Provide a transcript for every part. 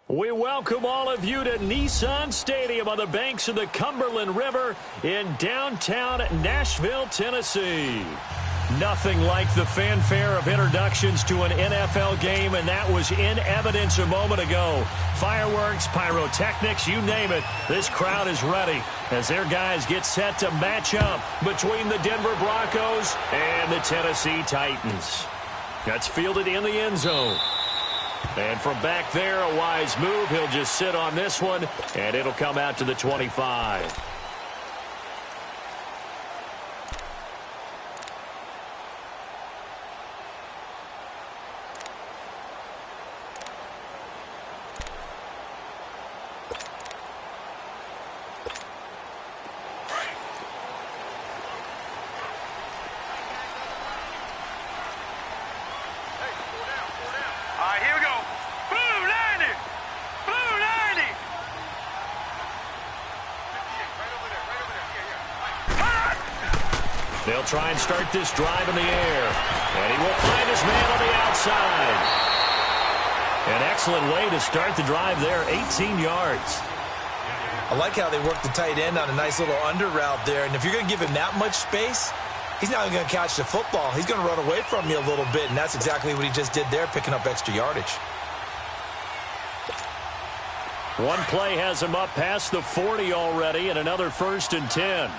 We welcome all of you to Nissan Stadium on the banks of the Cumberland River in downtown Nashville, Tennessee. Nothing like the fanfare of introductions to an NFL game, and that was in evidence a moment ago. Fireworks, pyrotechnics, you name it. This crowd is ready as their guys get set to match up between the Denver Broncos and the Tennessee Titans. That's fielded in the end zone. And from back there, a wise move. He'll just sit on this one, and it'll come out to the 25. They'll try and start this drive in the air. And he will find his man on the outside. An excellent way to start the drive there, 18 yards. I like how they work the tight end on a nice little under route there. And if you're going to give him that much space, he's not going to catch the football. He's going to run away from you a little bit, and that's exactly what he just did there, picking up extra yardage. One play has him up past the 40 already, and another 1st and 10.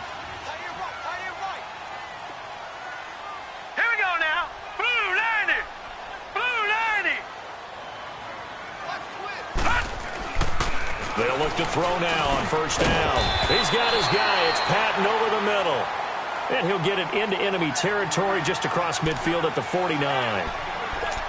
They'll look to throw now on 1st down. He's got his guy. It's Patton over the middle. And he'll get it into enemy territory just across midfield at the 49.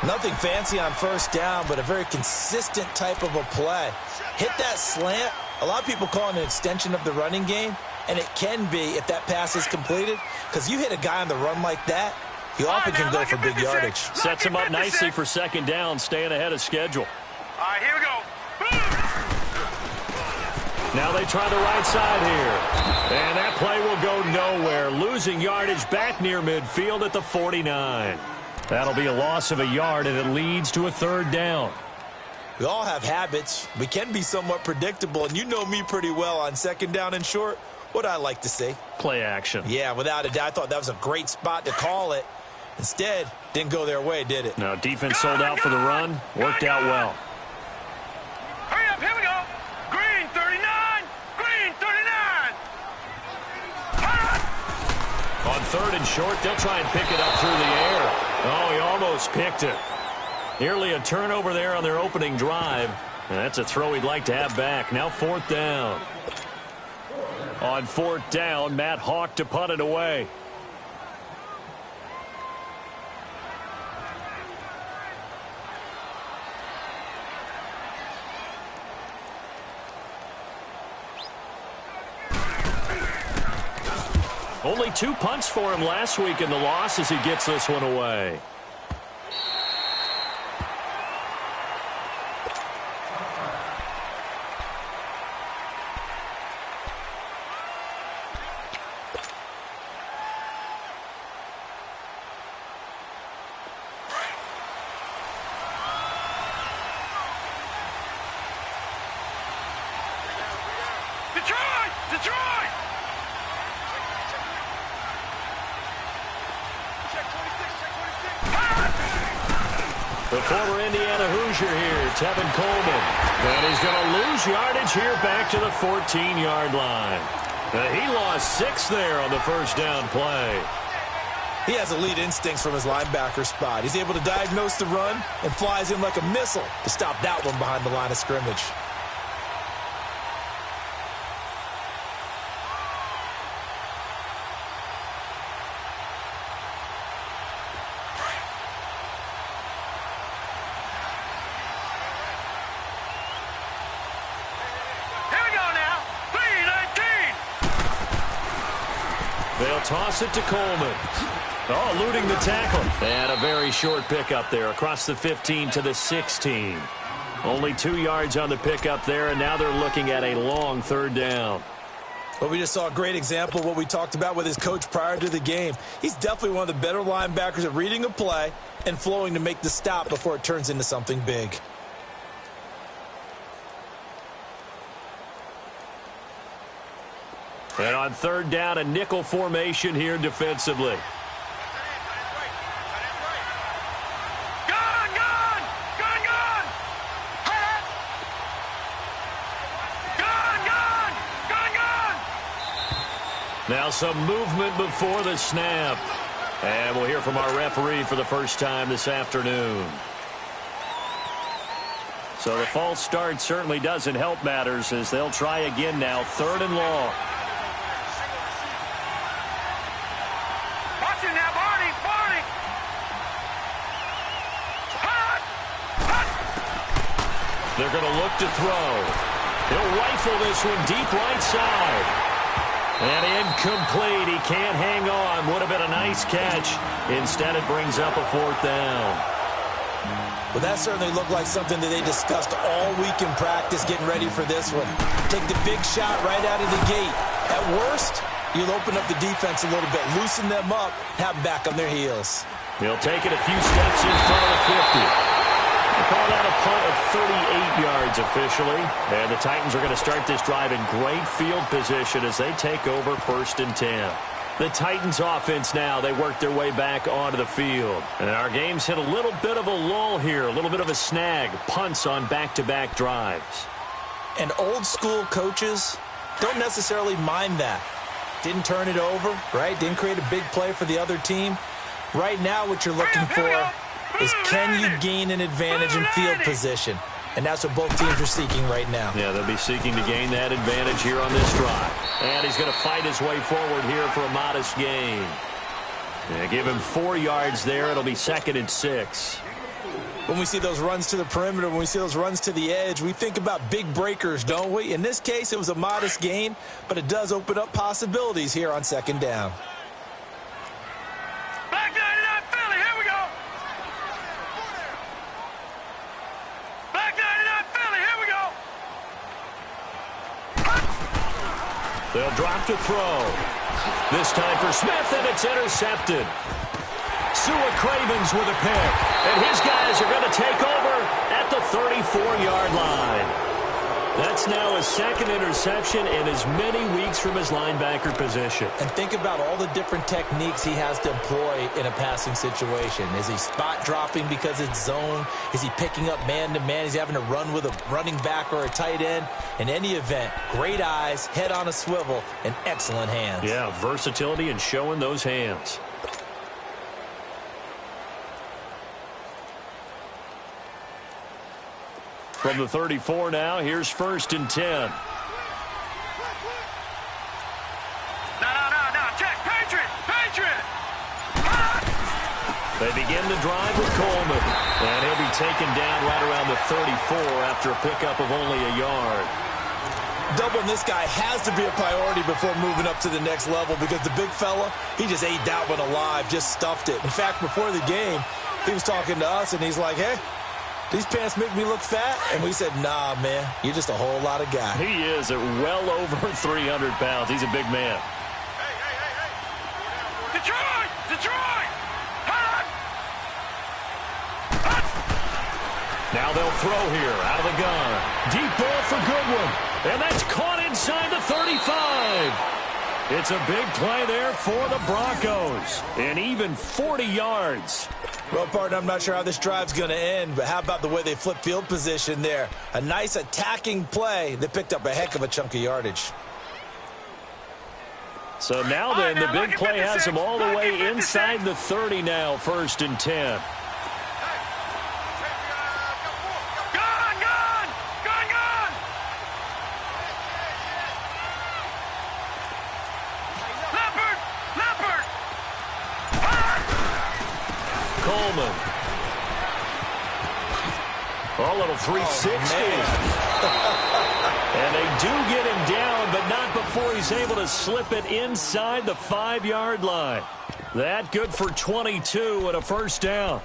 Nothing fancy on 1st down, but a very consistent type of a play. Hit that slant. A lot of people call it an extension of the running game, and it can be if that pass is completed, because you hit a guy on the run like that, he often can go for big yardage. Sets him up nicely for 2nd down, staying ahead of schedule. All right, here we go. Now they try the right side here. And that play will go nowhere. Losing yardage back near midfield at the 49. That'll be a loss of a yard, and it leads to a 3rd down. We all have habits. We can be somewhat predictable, and you know me pretty well on 2nd down and short. What I like to say? Play action. Yeah, without a doubt. I thought that was a great spot to call it. Instead, didn't go their way, did it? No, defense sold out for the run. Worked out well. Hurry up, here we go. Green 39. Green 39. On 3rd and short, they'll try and pick it up through the air. Oh, he almost picked it. Nearly a turnover there on their opening drive. And that's a throw he'd like to have back. Now 4th down. On 4th down, Matt Hawk to punt it away. Only 2 punts for him last week in the loss as he gets this one away. Detroit! The former Indiana Hoosier here, Tevin Coleman. And he's going to lose yardage here back to the 14-yard line. He lost 6 there on the 1st down play. He has elite instincts from his linebacker spot. He's able to diagnose the run and flies in like a missile to stop that one behind the line of scrimmage. They'll toss it to Coleman. Oh, eluding the tackle. And a very short pickup there across the 15 to the 16. Only 2 yards on the pickup there, and now they're looking at a long 3rd down. Well, we just saw a great example of what we talked about with his coach prior to the game. He's definitely one of the better linebackers at reading a play and flowing to make the stop before it turns into something big. And on third down, a nickel formation here defensively. Gun, gun! Gun, gun! Gun, gun! Gun, gun! Now some movement before the snap. And we'll hear from our referee for the first time this afternoon. So the false start certainly doesn't help matters as they'll try again now, 3rd and long. Watch it now, Barney! Barney! Hot! Hot! They're going to look to throw. He'll rifle this one deep right side. And incomplete. He can't hang on. Would have been a nice catch. Instead, it brings up a 4th down. Well, that certainly looked like something that they discussed all week in practice, getting ready for this one. Take the big shot right out of the gate. At worst, you'll open up the defense a little bit, loosen them up, have them back on their heels. He'll take it a few steps in front of the 50. They call that a punt of 38 yards officially. And the Titans are going to start this drive in great field position as they take over 1st and 10. The Titans offense now, they work their way back onto the field. And our game's hit a little bit of a lull here, a little bit of a snag. Punts on back-to-back drives. And old school coaches don't necessarily mind that. Didn't turn it over, right? Didn't create a big play for the other team. Right now what you're looking for is can you gain an advantage in field position? And that's what both teams are seeking right now. Yeah, they'll be seeking to gain that advantage here on this drive. And he's going to fight his way forward here for a modest gain. Yeah, give him 4 yards there. It'll be 2nd and 6. When we see those runs to the perimeter, when we see those runs to the edge, we think about big breakers, don't we? In this case, it was a modest gain, but it does open up possibilities here on 2nd down. Back 99 Philly, here we go! Back 99 Philly, here we go! They'll drop to throw. This time for Smith, and it's intercepted. Sua Cravens with a pick. And his guys are going to take over at the 34-yard line. That's now his 2nd interception in as many weeks from his linebacker position. And think about all the different techniques he has to employ in a passing situation. Is he spot dropping because it's zone? Is he picking up man-to-man? Is he having to run with a running back or a tight end? In any event, great eyes, head on a swivel, and excellent hands. Yeah, versatility and showing those hands. From the 34 now, here's 1st and 10. No, check, Patriot, Patriot! They begin the drive with Coleman. And he'll be taken down right around the 34 after a pickup of only a yard. Doubling this guy has to be a priority before moving up to the next level because the big fella, he just ate that one alive, just stuffed it. In fact, before the game, he was talking to us, and he's like, hey, these pants make me look fat? And we said, nah, man, you're just a whole lot of guy. He is at well over 300 pounds. He's a big man. Detroit! Detroit! Hot! Now they'll throw here out of the gun. Deep ball for Goodwin. And that's caught inside the 35. It's a big play there for the Broncos. And even 40 yards. Well, partner, I'm not sure how this drive's going to end, but how about the way they flip field position there? A nice attacking play that picked up a heck of a chunk of yardage. So now then, the big play has them all the way inside the 30 now, 1st and 10. Coleman. A little 360. And they do get him down, but not before he's able to slip it inside the 5-yard line. That good for 22 and a 1st down.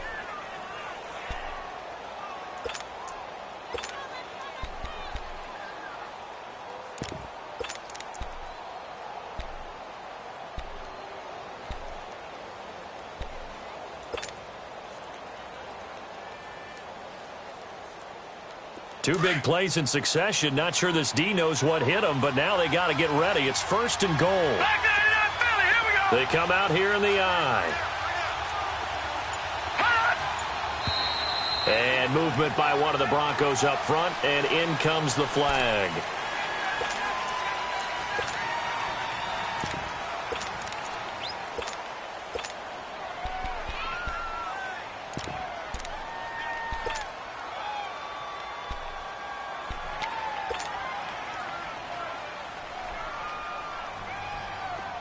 Two big plays in succession. Not sure this D knows what hit them, but now they got to get ready. It's 1st and goal. They come out here in the I. And movement by one of the Broncos up front, and in comes the flag.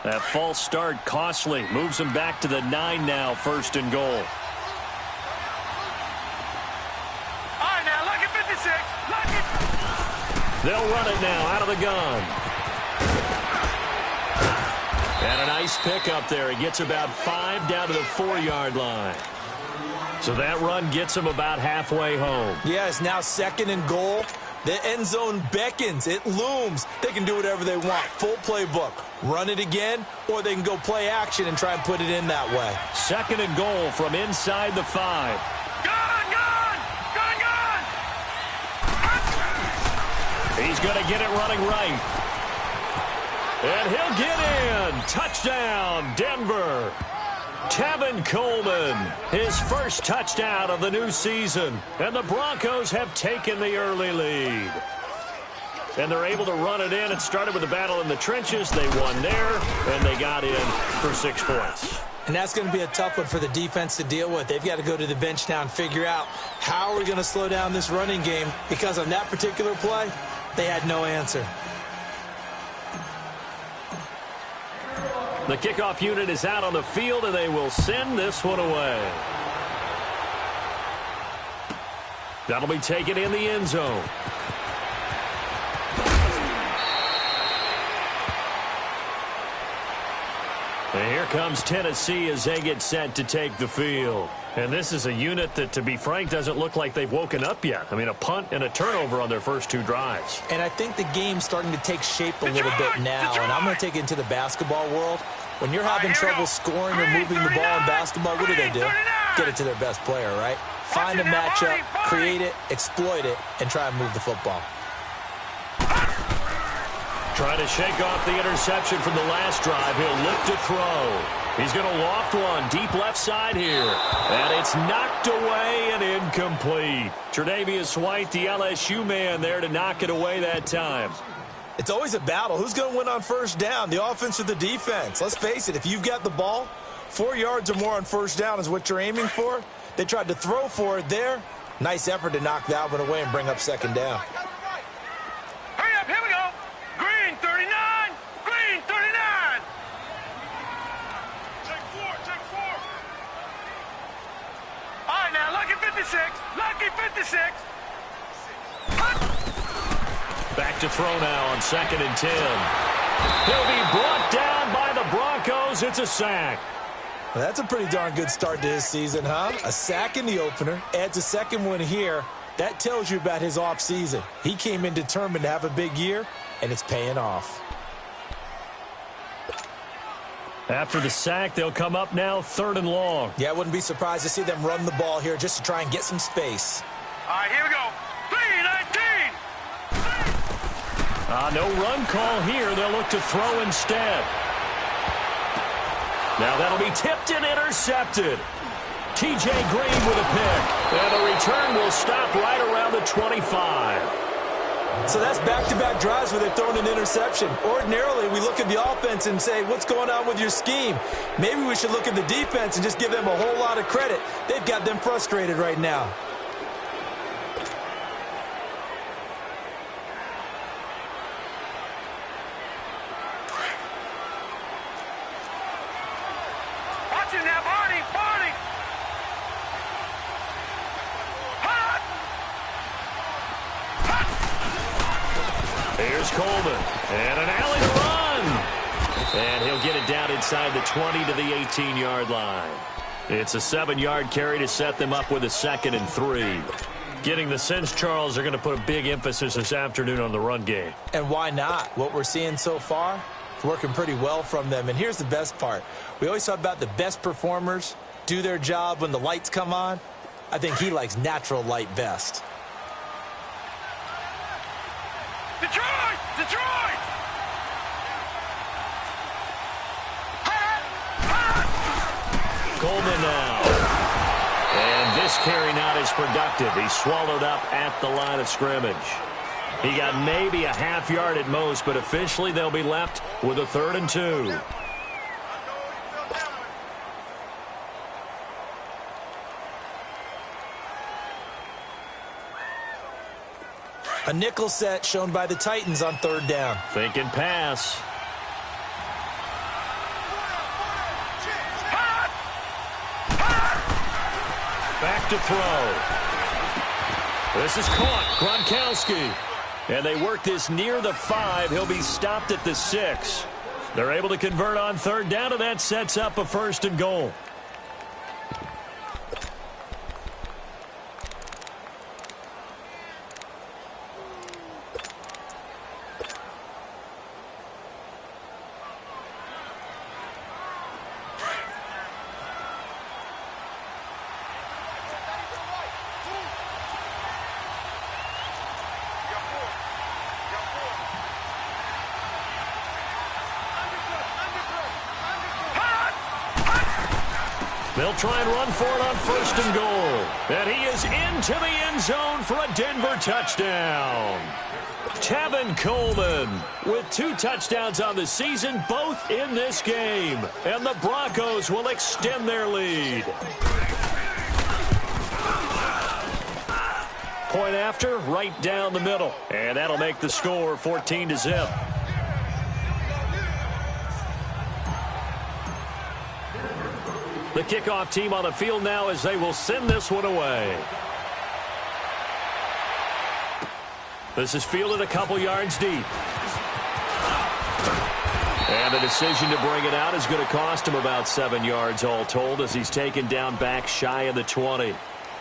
That false start costly. Moves them back to the 9 now, 1st and goal. All right, now, lucky 56. Lucky. They'll run it now out of the gun. And a nice pickup there. He gets about 5 down to the 4-yard line. So that run gets him about halfway home. Yeah, it's now 2nd and goal. The end zone beckons. It looms. They can do whatever they want. Full playbook. Run it again, or they can go play action and try and put it in that way. 2nd and goal from inside the 5. Gun, gun! Gun, gun! He's going to get it running right. And he'll get in. Touchdown, Denver. Tevin Coleman, his first touchdown of the new season. And the Broncos have taken the early lead. And they're able to run it in. It started with a battle in the trenches. They won there, and they got in for 6 points. And that's going to be a tough one for the defense to deal with. They've got to go to the bench now and figure out how are we going to slow down this running game, because on that particular play, they had no answer. The kickoff unit is out on the field, and they will send this one away. That'll be taken in the end zone. And here comes Tennessee as they get set to take the field. And this is a unit that, to be frank, doesn't look like they've woken up yet. I mean, a punt and a turnover on their first 2 drives. And I think the game's starting to take shape a little bit now. And I'm going to take it into the basketball world. When you're having trouble scoring or moving the ball in basketball, what do? Get it to their best player, right? Find a matchup, create it, exploit it, and try and move the football. Trying to shake off the interception from the last drive. He'll look to throw. He's going to loft one deep left side here. And it's knocked away and incomplete. Tre'Davious White, the LSU man, there to knock it away that time. It's always a battle. Who's going to win on first down, the offense or the defense? Let's face it, if you've got the ball, 4 yards or more on first down is what you're aiming for. They tried to throw for it there. Nice effort to knock that one away and bring up 2nd down. Hurry up, here we go. Green 39. Green 39. Take 4, take 4. All right, now, lucky 56. Lucky 56. Back to throw now on 2nd and 10. He'll be brought down by the Broncos. It's a sack. Well, that's a pretty darn good start to his season, huh? A sack in the opener, adds a 2nd one here. That tells you about his offseason. He came in determined to have a big year, and it's paying off. After the sack, they'll come up now 3rd and long. Yeah, I wouldn't be surprised to see them run the ball here just to try and get some space. All right, here we go. 3-19. No run call here. They'll look to throw instead. Now that'll be tipped and intercepted. T.J. Green with a pick. And the return will stop right around the 25. So that's back-to-back drives where they're throwing an interception. Ordinarily, we look at the offense and say, what's going on with your scheme? Maybe we should look at the defense and just give them a whole lot of credit. They've got them frustrated right now. Watching that, Barney. Here's Coleman. And an alley to run. And he'll get it down inside the 20 to the 18-yard line. It's a 7-yard carry to set them up with a 2nd and 3. Getting the sense, Charles, they're going to put a big emphasis this afternoon on the run game. And why not? What we're seeing so far, it's working pretty well from them. And here's the best part. We always talk about the best performers do their job when the lights come on. I think he likes natural light best. Detroit! Detroit! Coleman now. And this carry not as productive. He's swallowed up at the line of scrimmage. He got maybe a half yard at most, but officially they'll be left with a 3rd and 2. A nickel set shown by the Titans on 3rd down. Thinking pass. Back to throw. This is caught. Gronkowski. And they work this near the 5. He'll be stopped at the 6. They're able to convert on 3rd down, and that sets up a 1st and goal. They'll try and run for it on 1st and goal. And he is into the end zone for a Denver touchdown. Tevin Coleman with 2 touchdowns on the season, both in this game. And the Broncos will extend their lead. Point after, right down the middle. And that'll make the score 14-0. The kickoff team on the field now as they will send this one away. This is fielded a couple yards deep. And the decision to bring it out is going to cost him about 7 yards all told as he's taken down back shy of the 20.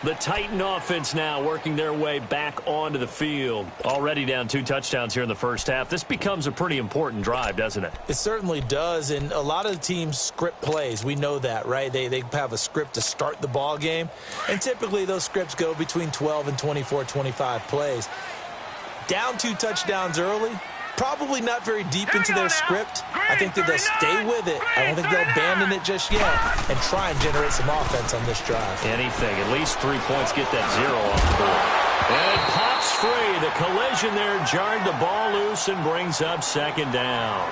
The Titan offense now working their way back onto the field. Already down 2 touchdowns here in the first half. This becomes a pretty important drive, doesn't it? It certainly does, and a lot of the teams script plays. We know that, right? They have a script to start the ball game, and typically those scripts go between 12 and 24, 25 plays. Down 2 touchdowns early, probably not very deep into their script. I think that they'll stay with it. I don't think they'll abandon it just yet and try and generate some offense on this drive. Anything. At least 3 points, get that 0 off the board. And it pops free. The collision there jarred the ball loose and brings up 2nd down.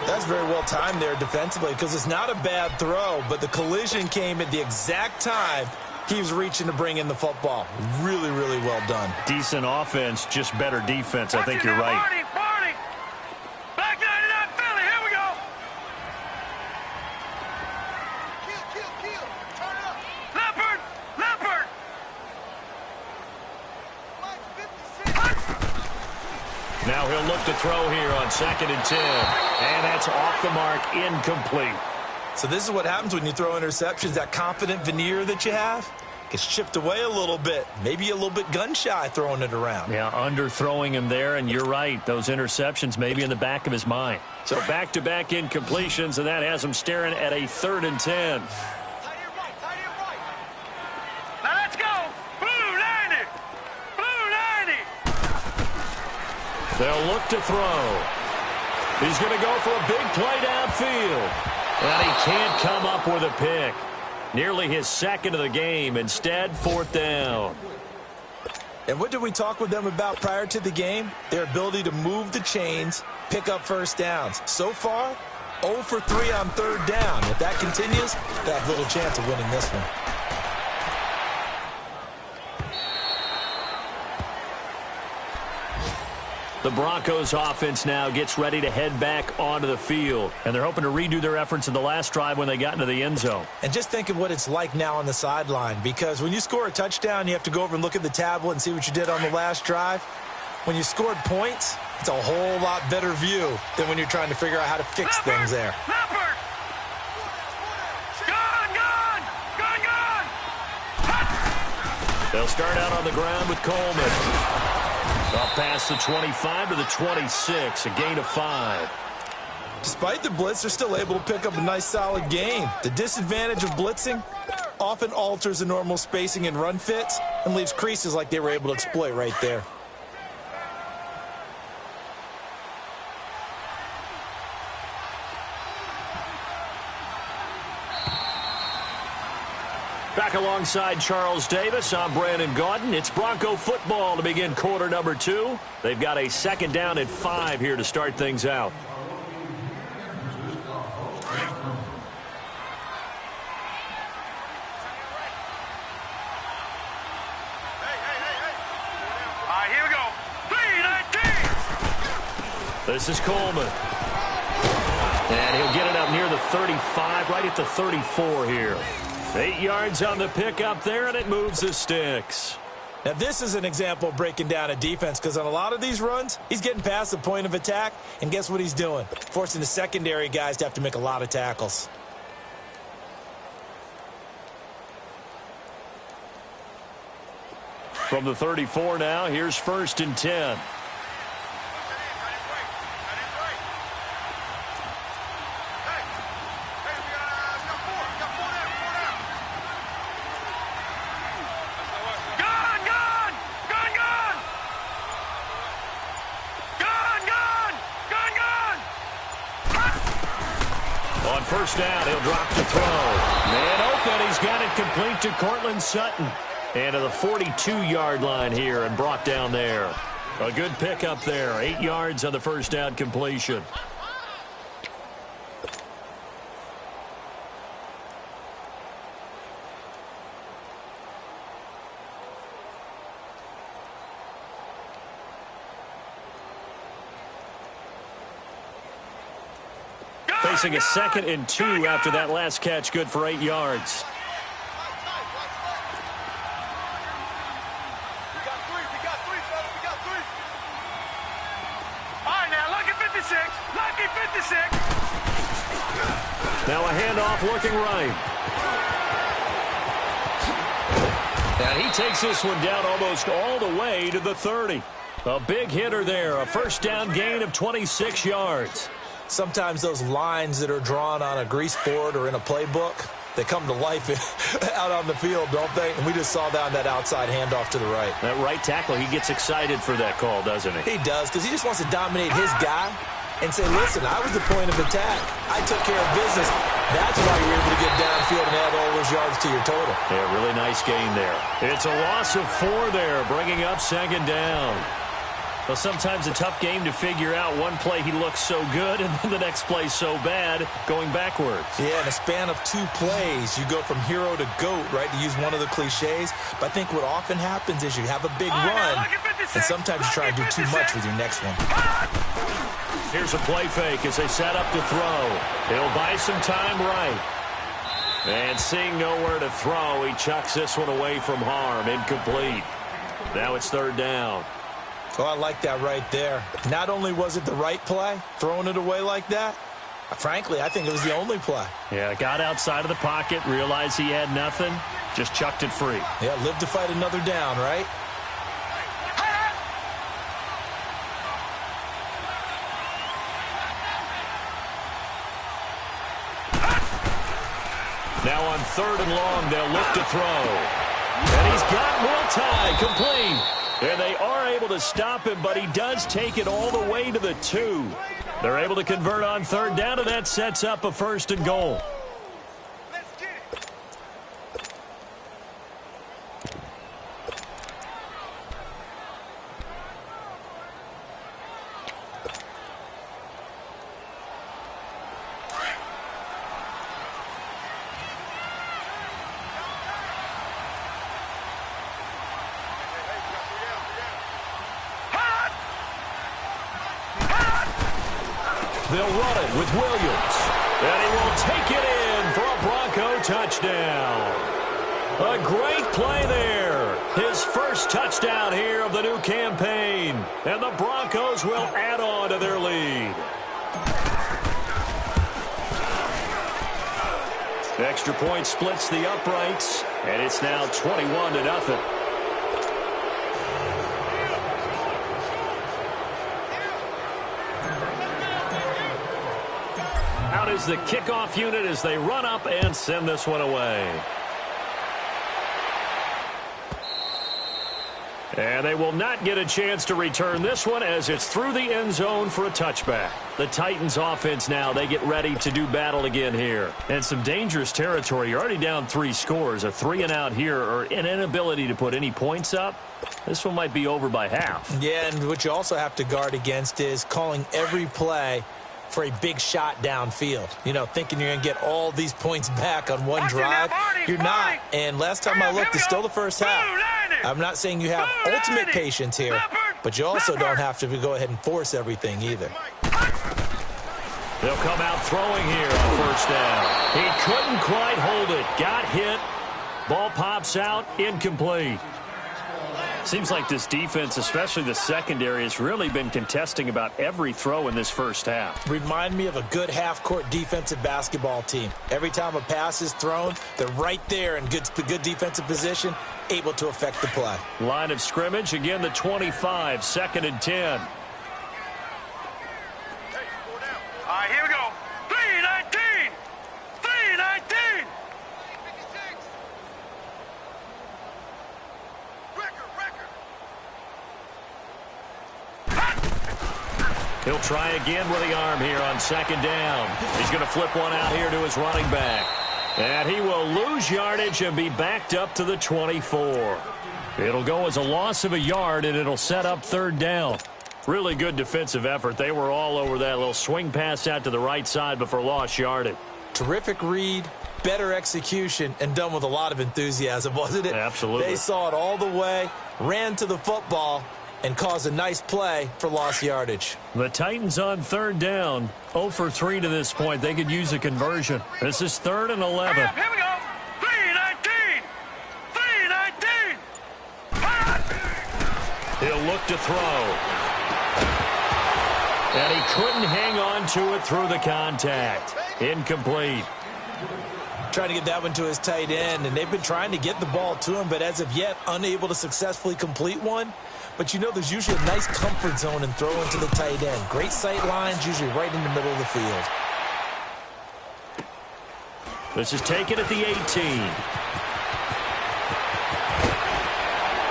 That's very well timed there defensively because it's not a bad throw, but the collision came at the exact time he was reaching to bring in the football. Really, really well done. Decent offense, just better defense. I think you're right. Barney! Back 99 Philly, here we go! Kill! Turn it up! Leopard! Now he'll look to throw here on 2nd and 10. And that's off the mark, incomplete. So this is what happens when you throw interceptions. That confident veneer that you have gets chipped away a little bit. Maybe a little bit gun-shy throwing it around. Yeah, underthrowing him there, and you're right. Those interceptions may be in the back of his mind. So back-to-back incompletions, and that has him staring at a 3rd and 10. Now let's go! Blue 90! They'll look to throw. He's going to go for a big play downfield. And he can't come up with a pick. Nearly his 2nd of the game. Instead, 4th down. And what did we talk with them about prior to the game? Their ability to move the chains, pick up 1st downs. So far, 0 for 3 on 3rd down. If that continues, they have little chance of winning this one. The Broncos offense now gets ready to head back onto the field. And they're hoping to redo their efforts in the last drive when they got into the end zone. And just think of what it's like now on the sideline. Because when you score a touchdown, you have to go over and look at the tablet and see what you did on the last drive. When you scored points, it's a whole lot better view than when you're trying to figure out how to fix things there. They'll start out on the ground with Coleman. Up past the 25 to the 26, a gain of 5. Despite the blitz, they're still able to pick up a nice, solid gain. The disadvantage of blitzing often alters the normal spacing and run fits and leaves creases like they were able to exploit right there. alongside Charles Davis. I'm Brandon Gaudin. It's Bronco football to begin quarter number 2. They've got a second down and 5 here to start things out. Here we go. 3-19. This is Coleman. And he'll get it up near the 35, right at the 34 here. 8 yards on the pickup there, and it moves the sticks. Now, this is an example of breaking down a defense, because on a lot of these runs, he's getting past the point of attack, and guess what he's doing? Forcing the secondary guys to have to make a lot of tackles. From the 34 now, here's 1st and 10. On 1st down, he'll drop to throw. Man open, he's got it complete to Cortland Sutton. And to the 42-yard line here and brought down there. A good pickup there. 8 yards on the 1st down completion. Facing a 2nd and 2 after that last catch, good for 8 yards. Now a handoff looking right. And he takes this one down almost all the way to the 30. A big hitter there. A 1st down gain of 26 yards. Sometimes those lines that are drawn on a grease board or in a playbook, they come to life out on the field, don't they? And we just saw that on that outside handoff to the right. That right tackle, he gets excited for that call, doesn't he? He does, because he just wants to dominate his guy and say, listen, I was the point of attack. I took care of business. That's why you're able to get downfield and add all those yards to your total. Yeah, really nice gain there. It's a loss of 4 there, bringing up 2nd down. Well, sometimes a tough game to figure out. One play he looks so good, and then the next play so bad, going backwards. Yeah, in a span of 2 plays, you go from hero to GOAT, right, to use one of the cliches. But I think what often happens is you have a big run, and sometimes you try to do too much with your next one. Here's a play fake as they set up to throw. He'll buy some time right. And seeing nowhere to throw, he chucks this one away from harm. Incomplete. Now it's 3rd down. Oh, I like that right there. Not only was it the right play, throwing it away like that, frankly, I think it was the only play. Yeah, got outside of the pocket, realized he had nothing, just chucked it free. Yeah, live to fight another down, right? Now on 3rd and long, they'll look to throw. And he's got more time, complete. And they are able to stop him, but he does take it all the way to the 2. They're able to convert on 3rd down, and that sets up a 1st and goal. They'll run it with Williams. And he will take it in for a Bronco touchdown. A great play there. His 1st touchdown here of the new campaign. And the Broncos will add on to their lead. Extra point splits the uprights. And it's now 21-0. Out is the kickoff unit as they run up and send this one away. And they will not get a chance to return this one as it's through the end zone for a touchback. The Titans offense now, they get ready to do battle again here. And some dangerous territory. You're already down 3 scores. A 3-and-out here or an inability to put any points up. This one might be over by half. Yeah, and what you also have to guard against is calling every play for a big shot downfield. You know, thinking you're going to get all these points back on one drive. You're not. And last time I looked, it's still the first half. I'm not saying you have ultimate patience here, but you also don't have to go ahead and force everything either. They'll come out throwing here on first down. He couldn't quite hold it. Got hit. Ball pops out. Incomplete. Seems like this defense, especially the secondary, has really been contesting about every throw in this first half. Remind me of a good half-court defensive basketball team. Every time a pass is thrown, they're right there in good defensive position, able to affect the play. Line of scrimmage, again the 25, 2nd and 10. All right, here we go. 3-19. 3-19. He'll try again with the arm here on 2nd down. He's going to flip one out here to his running back. And he will lose yardage and be backed up to the 24. It'll go as a loss of a yard, and it'll set up 3rd down. Really good defensive effort. They were all over that little swing pass out to the right side before lost yardage. Terrific read, better execution, and done with a lot of enthusiasm, wasn't it? Absolutely. They saw it all the way, ran to the football, and caused a nice play for lost yardage. The Titans on 3rd down, 0 for 3 to this point. They could use a conversion. This is 3rd and 11. Hurry up, here we go. 3-19. 3-19. He'll look to throw. And he couldn't hang on to it through the contact. Incomplete. Trying to get that one to his tight end, and they've been trying to get the ball to him, but as of yet, unable to successfully complete one. But you know there's usually a nice comfort zone in throwing to the tight end. Great sight lines, usually right in the middle of the field. This is taken at the 18.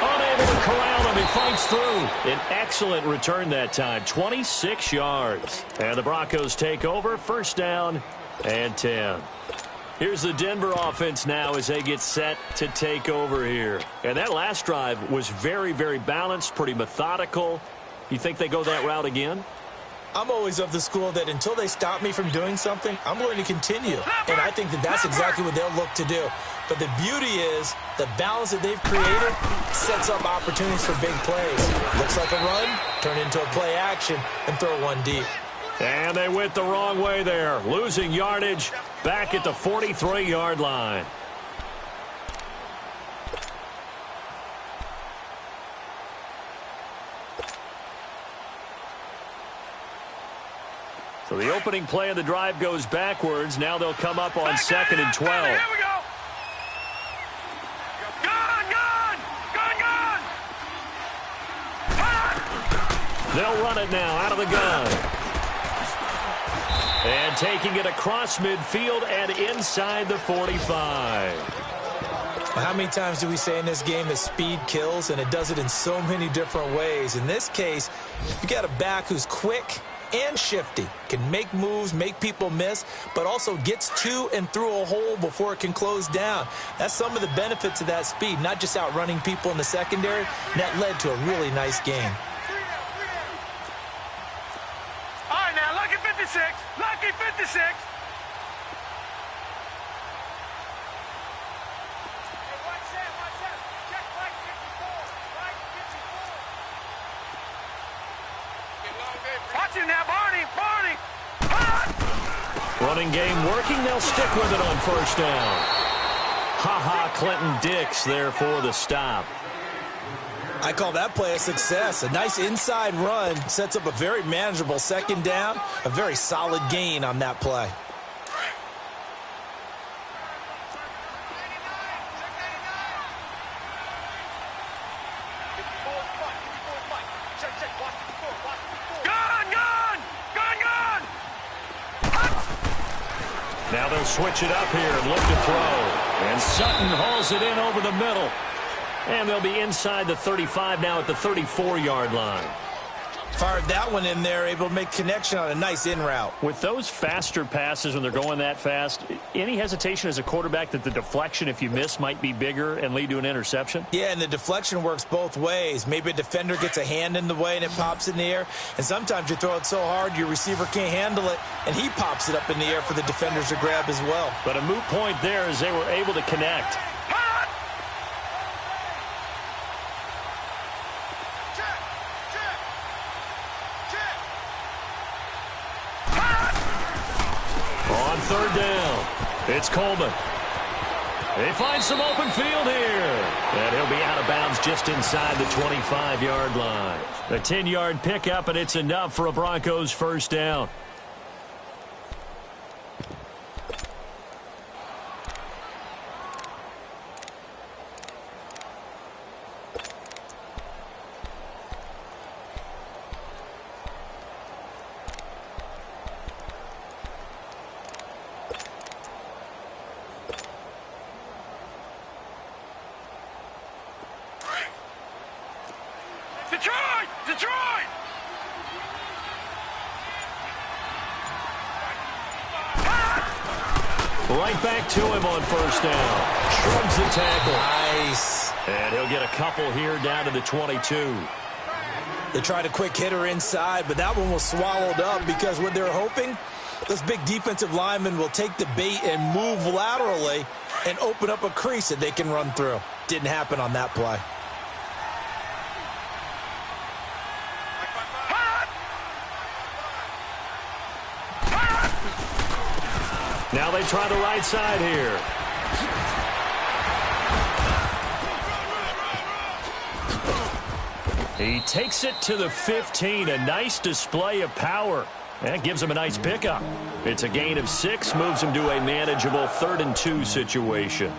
Unable to corral him. He fights through. An excellent return that time. 26 yards. And the Broncos take over. 1st down and 10. Here's the Denver offense now as they get set to take over here. And that last drive was very, very balanced, pretty methodical. You think they go that route again? I'm always of the school that until they stop me from doing something, I'm going to continue. And I think that that's exactly what they'll look to do. But the beauty is the balance that they've created sets up opportunities for big plays. Looks like a run, turn into a play action, and throw one deep. And they went the wrong way there, losing yardage back at the 43-yard line. So the opening play of the drive goes backwards. Now they'll come up on 2nd and 12. Here we go. Gun. They'll run it now out of the gun. And taking it across midfield and inside the 45. How many times do we say in this game that speed kills, and it does it in so many different ways? In this case, you got a back who's quick and shifty, can make moves, make people miss, but also gets to and through a hole before it can close down. That's some of the benefits of that speed, not just outrunning people in the secondary. That led to a really nice game. All right, now, lucky 56. Lucky 56. Watch him now, Barney. Running game working. They'll stick with it on 1st down. Ha-ha, Clinton Dix there for the stop. I call that play a success. A nice inside run sets up a very manageable 2nd down. A very solid gain on that play. Now they'll switch it up here and look to throw. And Sutton hauls it in over the middle. And they'll be inside the 35 now at the 34-yard line. Fired that one in there, able to make connection on a nice in route. With those faster passes when they're going that fast, any hesitation as a quarterback that the deflection, if you miss, might be bigger and lead to an interception? Yeah, and the deflection works both ways. Maybe a defender gets a hand in the way and it pops in the air. And sometimes you throw it so hard your receiver can't handle it, and he pops it up in the air for the defenders to grab as well. But a moot point there as they were able to connect. On third down, it's Coleman. They find some open field here. And he'll be out of bounds just inside the 25-yard line. A 10-yard pickup, and it's enough for a Broncos first down. Detroit! Detroit! Right back to him on first down. Shrugs the tackle. Nice. And he'll get a couple here down to the 22. They tried a quick hitter inside, but that one was swallowed up because what they're hoping, this big defensive lineman will take the bait and move laterally and open up a crease that they can run through. Didn't happen on that play. Now they try the right side here. He takes it to the 15. A nice display of power. That gives him a nice pickup. It's a gain of 6, moves him to a manageable 3rd and 2 situation.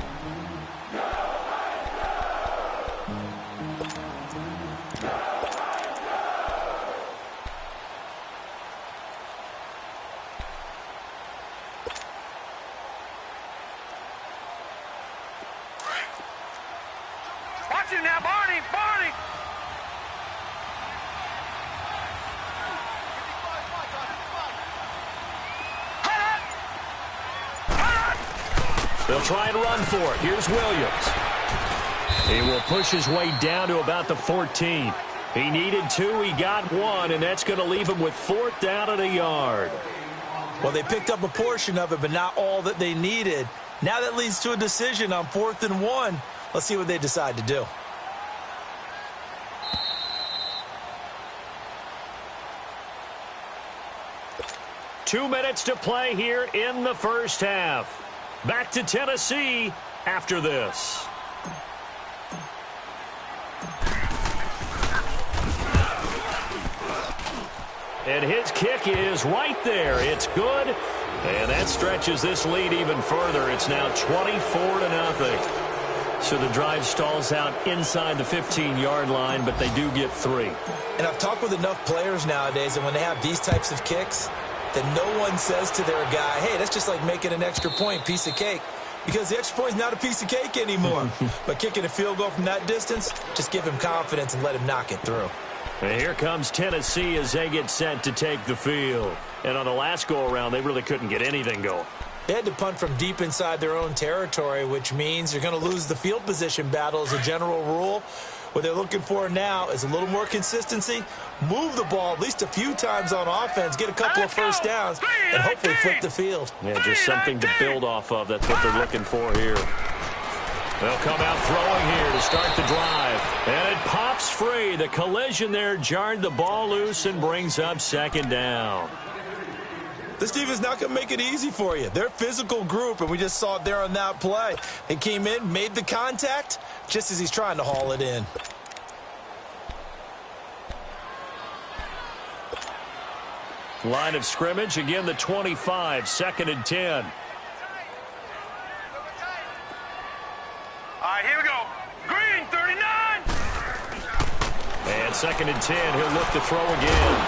Watch him now, Barney! Barney! They'll try and run for it. Here's Williams. He will push his way down to about the 14. He needed 2. He got 1, and that's going to leave him with 4th down and a yard. Well, they picked up a portion of it, but not all that they needed. Now that leads to a decision on 4th and 1. Let's see what they decide to do. Two minutes to play here in the first half. Back to Tennessee after this. And his kick is right there. It's good. And that stretches this lead even further. It's now 24-0. So the drive stalls out inside the 15-yard line, but they do get 3. And I've talked with enough players nowadays, and when they have these types of kicks, that no one says to their guy, hey, that's just like making an extra point, piece of cake. Because the extra point is not a piece of cake anymore. But kicking a field goal from that distance, just give him confidence and let him knock it through. And here comes Tennessee as they get set to take the field. And on the last go-around, they really couldn't get anything going. They had to punt from deep inside their own territory, which means they're going to lose the field position battle as a general rule. What they're looking for now is a little more consistency, move the ball at least a few times on offense, get a couple of first downs, and hopefully flip the field. Yeah, just something to build off of. That's what they're looking for here. They'll come out throwing here to start the drive. And it pops free. The collision there jarred the ball loose and brings up 2nd down. This team is not going to make it easy for you. They're a physical group, and we just saw it there on that play. They came in, made the contact, just as he's trying to haul it in. Line of scrimmage, again the 25, 2nd and 10. All right, here we go. Green, 39. And 2nd and 10, he'll look to throw again.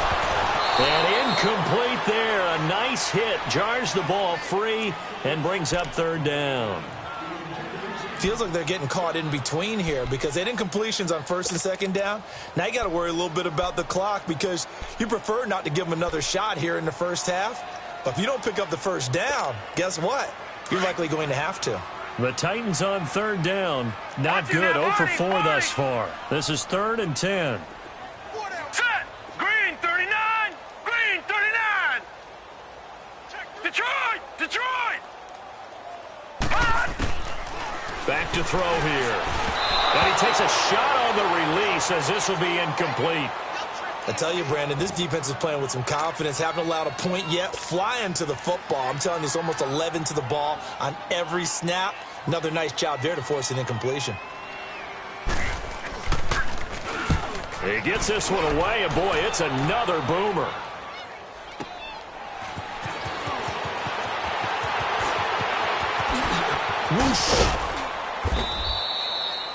And incomplete there. A nice hit. Jars the ball free and brings up 3rd down. Feels like they're getting caught in between here because they didn't completions on first and second down. Now you got to worry a little bit about the clock because you prefer not to give them another shot here in the first half. But if you don't pick up the first down, guess what? You're likely going to have to. The Titans on third down. Not good. 0 for 4 thus far. This is 3rd and 10. Set. Green 39. Green 39. Detroit. Detroit. Back to throw here. And he takes a shot on the release as this will be incomplete. I tell you, Brandon, this defense is playing with some confidence. Haven't allowed a point yet. Flying to the football. I'm telling you, it's almost 11 to the ball on every snap. Another nice job there to force an incompletion. He gets this one away, and boy, it's another boomer. Whoosh.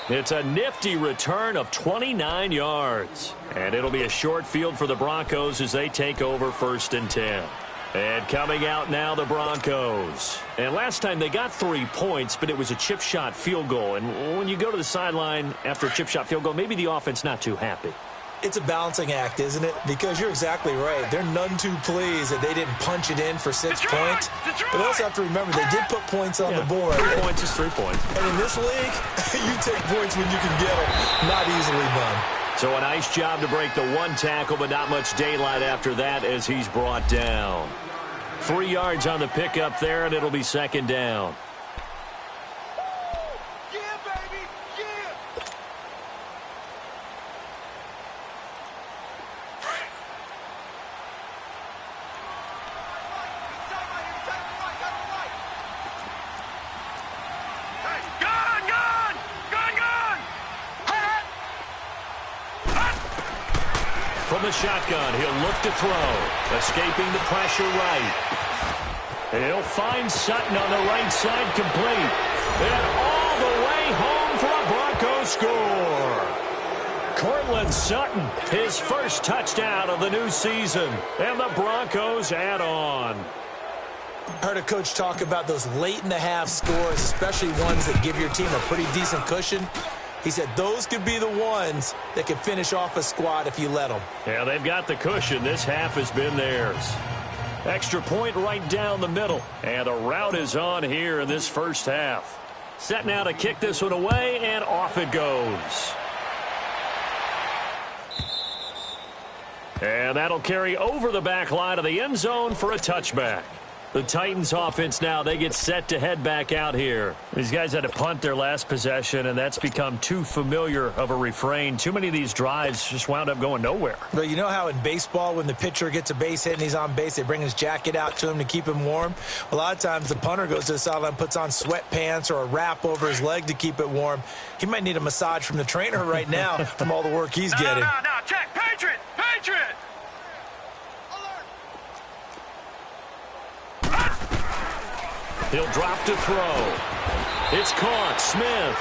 It's a nifty return of 29 yards. And it'll be a short field for the Broncos as they take over 1st and 10. And coming out now, the Broncos. And last time they got 3 points, but it was a chip shot field goal. And when you go to the sideline after a chip shot field goal, maybe the offense not too happy. It's a balancing act, isn't it? Because you're exactly right. They're none too pleased that they didn't punch it in for 6 points. But also have to remember, they did put points on the board. 3 points is 3 points. And in this league, you take points when you can get them. Not easily done. So a nice job to break the 1 tackle, but not much daylight after that as he's brought down. 3 yards on the pickup there, and it'll be 2nd down. From the shotgun, he'll look to throw. Escaping the pressure right. And he'll find Sutton on the right side, complete. And all the way home for a Broncos score. Cortland Sutton, his first touchdown of the new season. And the Broncos add on. I heard a coach talk about those late-in-the-half scores, especially ones that give your team a pretty decent cushion. He said those could be the ones that can finish off a squad if you let them. Yeah, they've got the cushion. This half has been theirs. Extra point right down the middle. And the route is on here in this first half. Set now to kick this one away, and off it goes. And that'll carry over the back line of the end zone for a touchback. The Titans offense now, they get set to head back out here. These guys had to punt their last possession, and that's become too familiar of a refrain. Too many of these drives just wound up going nowhere. But you know how in baseball, when the pitcher gets a base hit and he's on base, they bring his jacket out to him to keep him warm? A lot of times the punter goes to the sideline, puts on sweatpants or a wrap over his leg to keep it warm. He might need a massage from the trainer right now from all the work he's getting. No, check. Patriot! Patriot! He'll drop to throw. It's caught. Smith.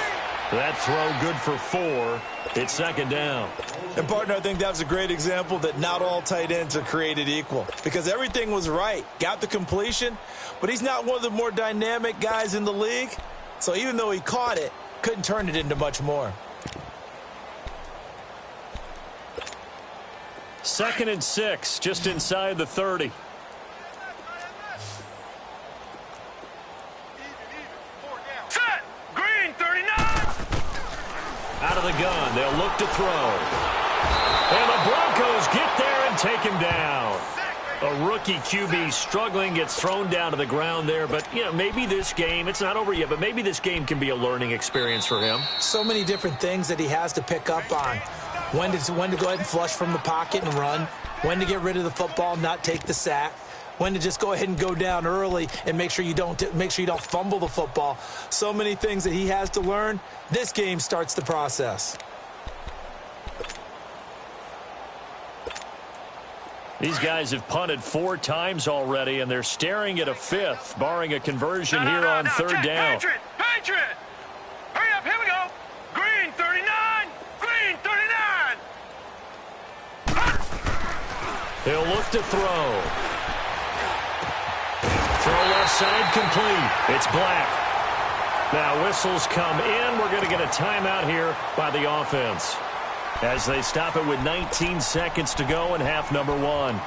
That throw good for 4. It's 2nd down. And, partner, I think that was a great example that not all tight ends are created equal. Because everything was right. Got the completion, but he's not one of the more dynamic guys in the league. So even though he caught it, couldn't turn it into much more. 2nd and 6, just inside the 30. Out of the gun, they'll look to throw. And the Broncos get there and take him down. A rookie QB struggling, gets thrown down to the ground there. But, you know, maybe this game, it's not over yet, but maybe this game can be a learning experience for him. So many different things that he has to pick up on. When to go ahead and flush from the pocket and run. When to get rid of the football, not take the sack. When to just go ahead and go down early and make sure you don't fumble the football. So many things that he has to learn. This game starts the process. These guys have punted 4 times already, and they're staring at a 5th, barring a conversion here on 3rd down. Patriot! Hurry up, here we go. Green 39, green 39. He'll look to throw. Throw left side complete. It's Black. Now whistles come in. We're going to get a timeout here by the offense as they stop it with 19 seconds to go in half number one.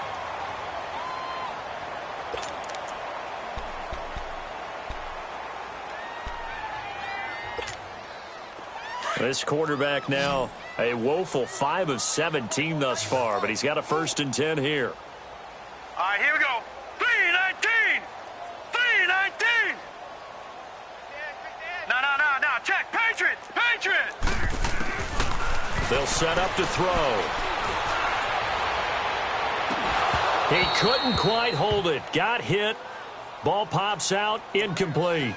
This quarterback now a woeful 5 of 17 thus far, but he's got a 1st and 10 here. All right, here we go. 319. 319. No. Check. Patriot. Patriot. They'll set up to throw. He couldn't quite hold it. Got hit. Ball pops out. Incomplete.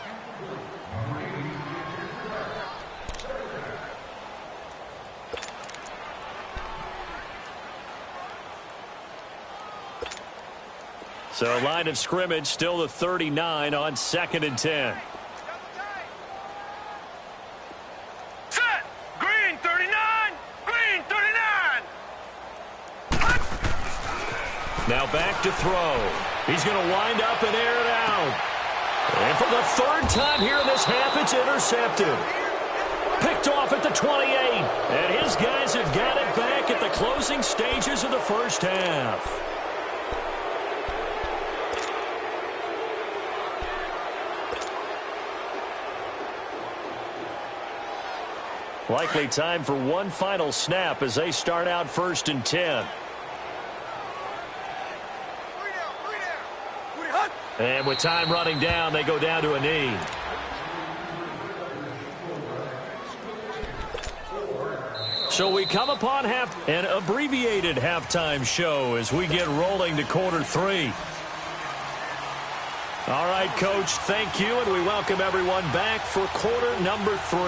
So line of scrimmage still the 39 on 2nd and 10. Set. Green 39. Green 39. Now back to throw. He's going to wind up and air it out. And for the 3rd time here in this half, it's intercepted. Picked off at the 28. And his guys have got it back at the closing stages of the 1st half. Likely time for one final snap as they start out 1st and 10. And with time running down, they go down to a knee. So we come upon an abbreviated halftime show as we get rolling to quarter 3. All right, Coach, thank you, and we welcome everyone back for quarter number 3.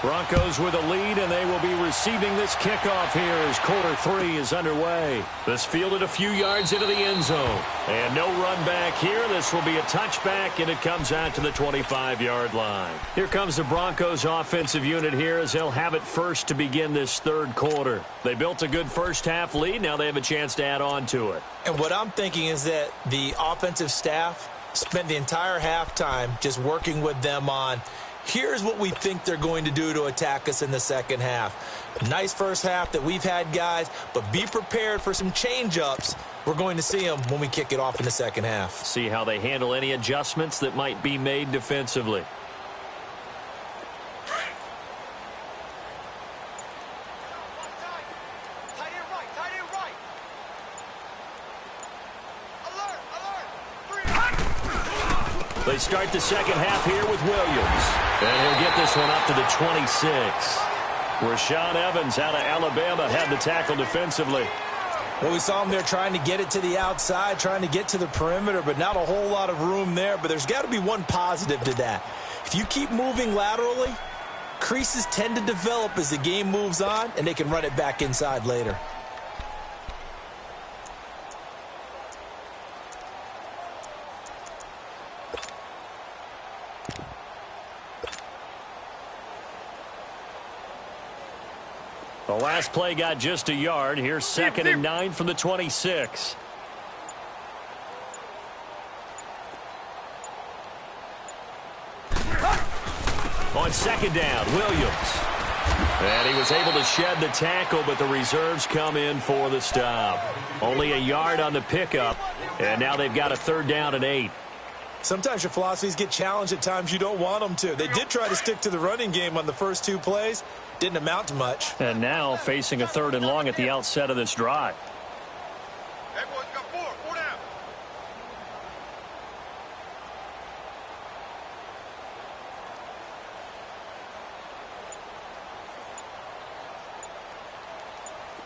Broncos with a lead, and they will be receiving this kickoff here as quarter 3 is underway. This fielded a few yards into the end zone. And no run back here. This will be a touchback, and it comes out to the 25-yard line. Here comes the Broncos offensive unit here as they'll have it first to begin this 3rd quarter. They built a good 1st half lead. Now they have a chance to add on to it. And what I'm thinking is that the offensive staff spent the entire halftime just working with them on, here's what we think they're going to do to attack us in the 2nd half. Nice 1st half that we've had, guys, but be prepared for some change-ups. We're going to see them when we kick it off in the 2nd half. See how they handle any adjustments that might be made defensively. They start the 2nd half here with Williams. And he'll get this one up to the 26. Rashaan Evans out of Alabama had the tackle defensively. Well, we saw him there trying to get it to the outside, trying to get to the perimeter, but not a whole lot of room there. But there's got to be one positive to that. If you keep moving laterally, creases tend to develop as the game moves on, and they can run it back inside later. The last play got just a yard. Here's 2nd and 9 from the 26. On 2nd down, Williams. And he was able to shed the tackle, but the reserves come in for the stop. Only a yard on the pickup, and now they've got a 3rd down and 8. Sometimes your philosophies get challenged at times you don't want them to. They did try to stick to the running game on the first 2 plays. Didn't amount to much. And now facing a 3rd and long at the outset of this drive. Hey, boys, got 4 down.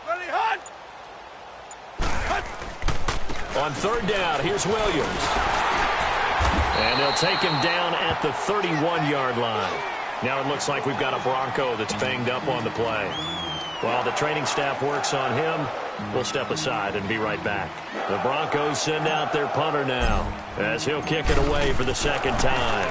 Ready, hunt! On 3rd down, here's Williams. And they'll take him down at the 31-yard line. Now it looks like we've got a Bronco that's banged up on the play. While the training staff works on him, we'll step aside and be right back. The Broncos send out their punter now as he'll kick it away for the 2nd time.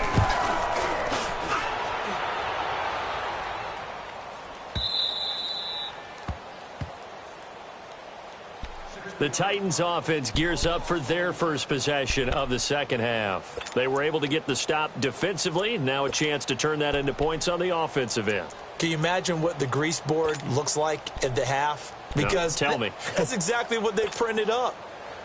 The Titans offense gears up for their first possession of the second half. They were able to get the stop defensively. Now a chance to turn that into points on the offensive end. Can you imagine what the grease board looks like at the half? Because no, tell me. That's exactly what they printed up.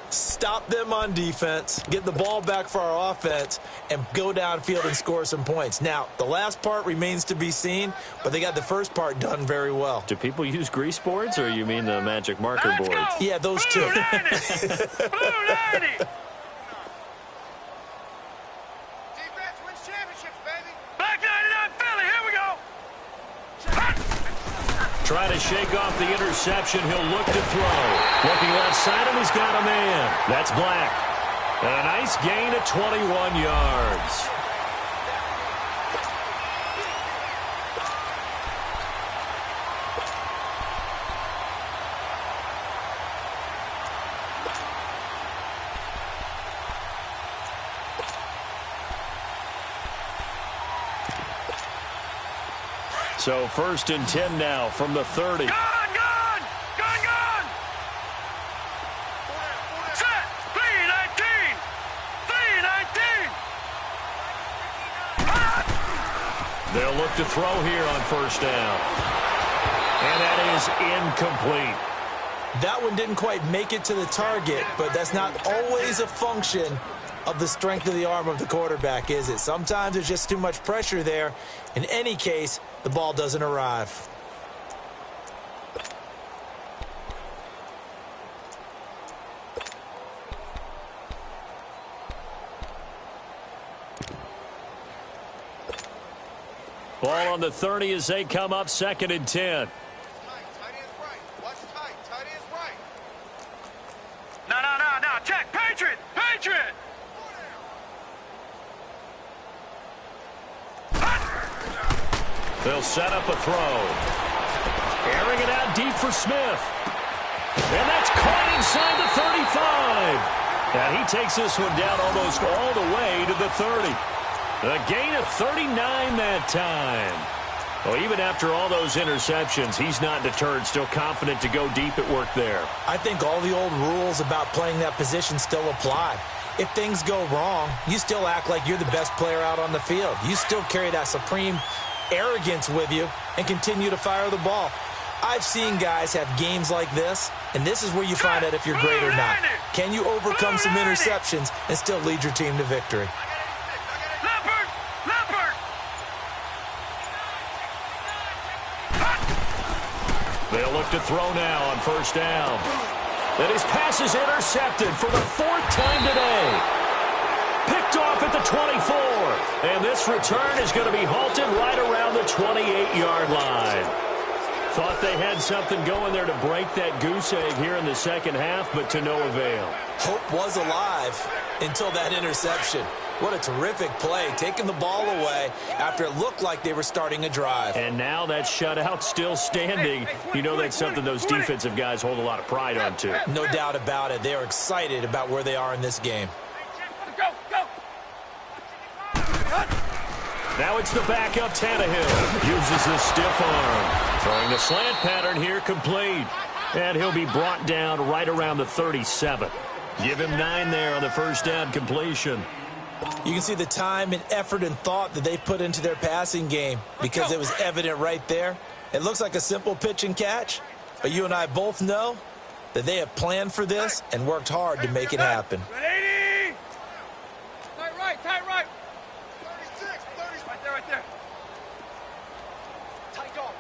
Stop them on defense, get the ball back for our offense, and go downfield and score some points. Now, the last part remains to be seen, but they got the first part done very well. Do people use grease boards, or you mean the magic marker boards? Go. Yeah, those two. Blue 90. Blue 90. Defense wins championships, baby. Black 99 Philly. Here we go. Trying to shake off the interception. He'll look to throw. Looking left side, and he's got a man. That's Black. And a nice gain of 21 yards. So 1st and 10 now from the 30. Gun. Set. 319. 319. They'll look to throw here on 1st down. And that is incomplete. That one didn't quite make it to the target, but that's not always a function of the strength of the arm of the quarterback, is it? Sometimes there's just too much pressure there. In any case, the ball doesn't arrive. Ball on the 30 as they come up 2nd and 10. Tight end's right. Watch tight. Tight end's right. No. Check. Patriot. They'll set up a throw. Airing it out deep for Smith. And that's caught inside the 35. And he takes this one down almost all the way to the 30. A gain of 39 that time. Well, even after all those interceptions, he's not deterred, still confident to go deep at work there. I think all the old rules about playing that position still apply. If things go wrong, you still act like you're the best player out on the field. You still carry that supreme arrogance with you and continue to fire the ball. I've seen guys have games like this, and this is where you find out if you're great or not. Can you overcome some interceptions and still lead your team to victory? Leopard. They'll look to throw now on 1st down. And his pass is intercepted for the 4th time today. Picked off at the 24. And this return is going to be halted right around the 28-yard line. Thought they had something going there to break that goose egg here in the second half, but to no avail. Hope was alive until that interception. What a terrific play, taking the ball away after it looked like they were starting a drive. And now that shutout still standing. You know that's something those defensive guys hold a lot of pride on, too. No doubt about it. They are excited about where they are in this game. Go. Now it's the backup Tannehill. Uses the stiff arm. Throwing the slant pattern here, complete. And he'll be brought down right around the 37. Give him 9 there on the 1st down completion. You can see the time and effort and thought that they put into their passing game because it was evident right there. It looks like a simple pitch and catch, but you and I both know that they have planned for this and worked hard to make it happen. 80. Tight right. 36, 30. Right there. Tight dog.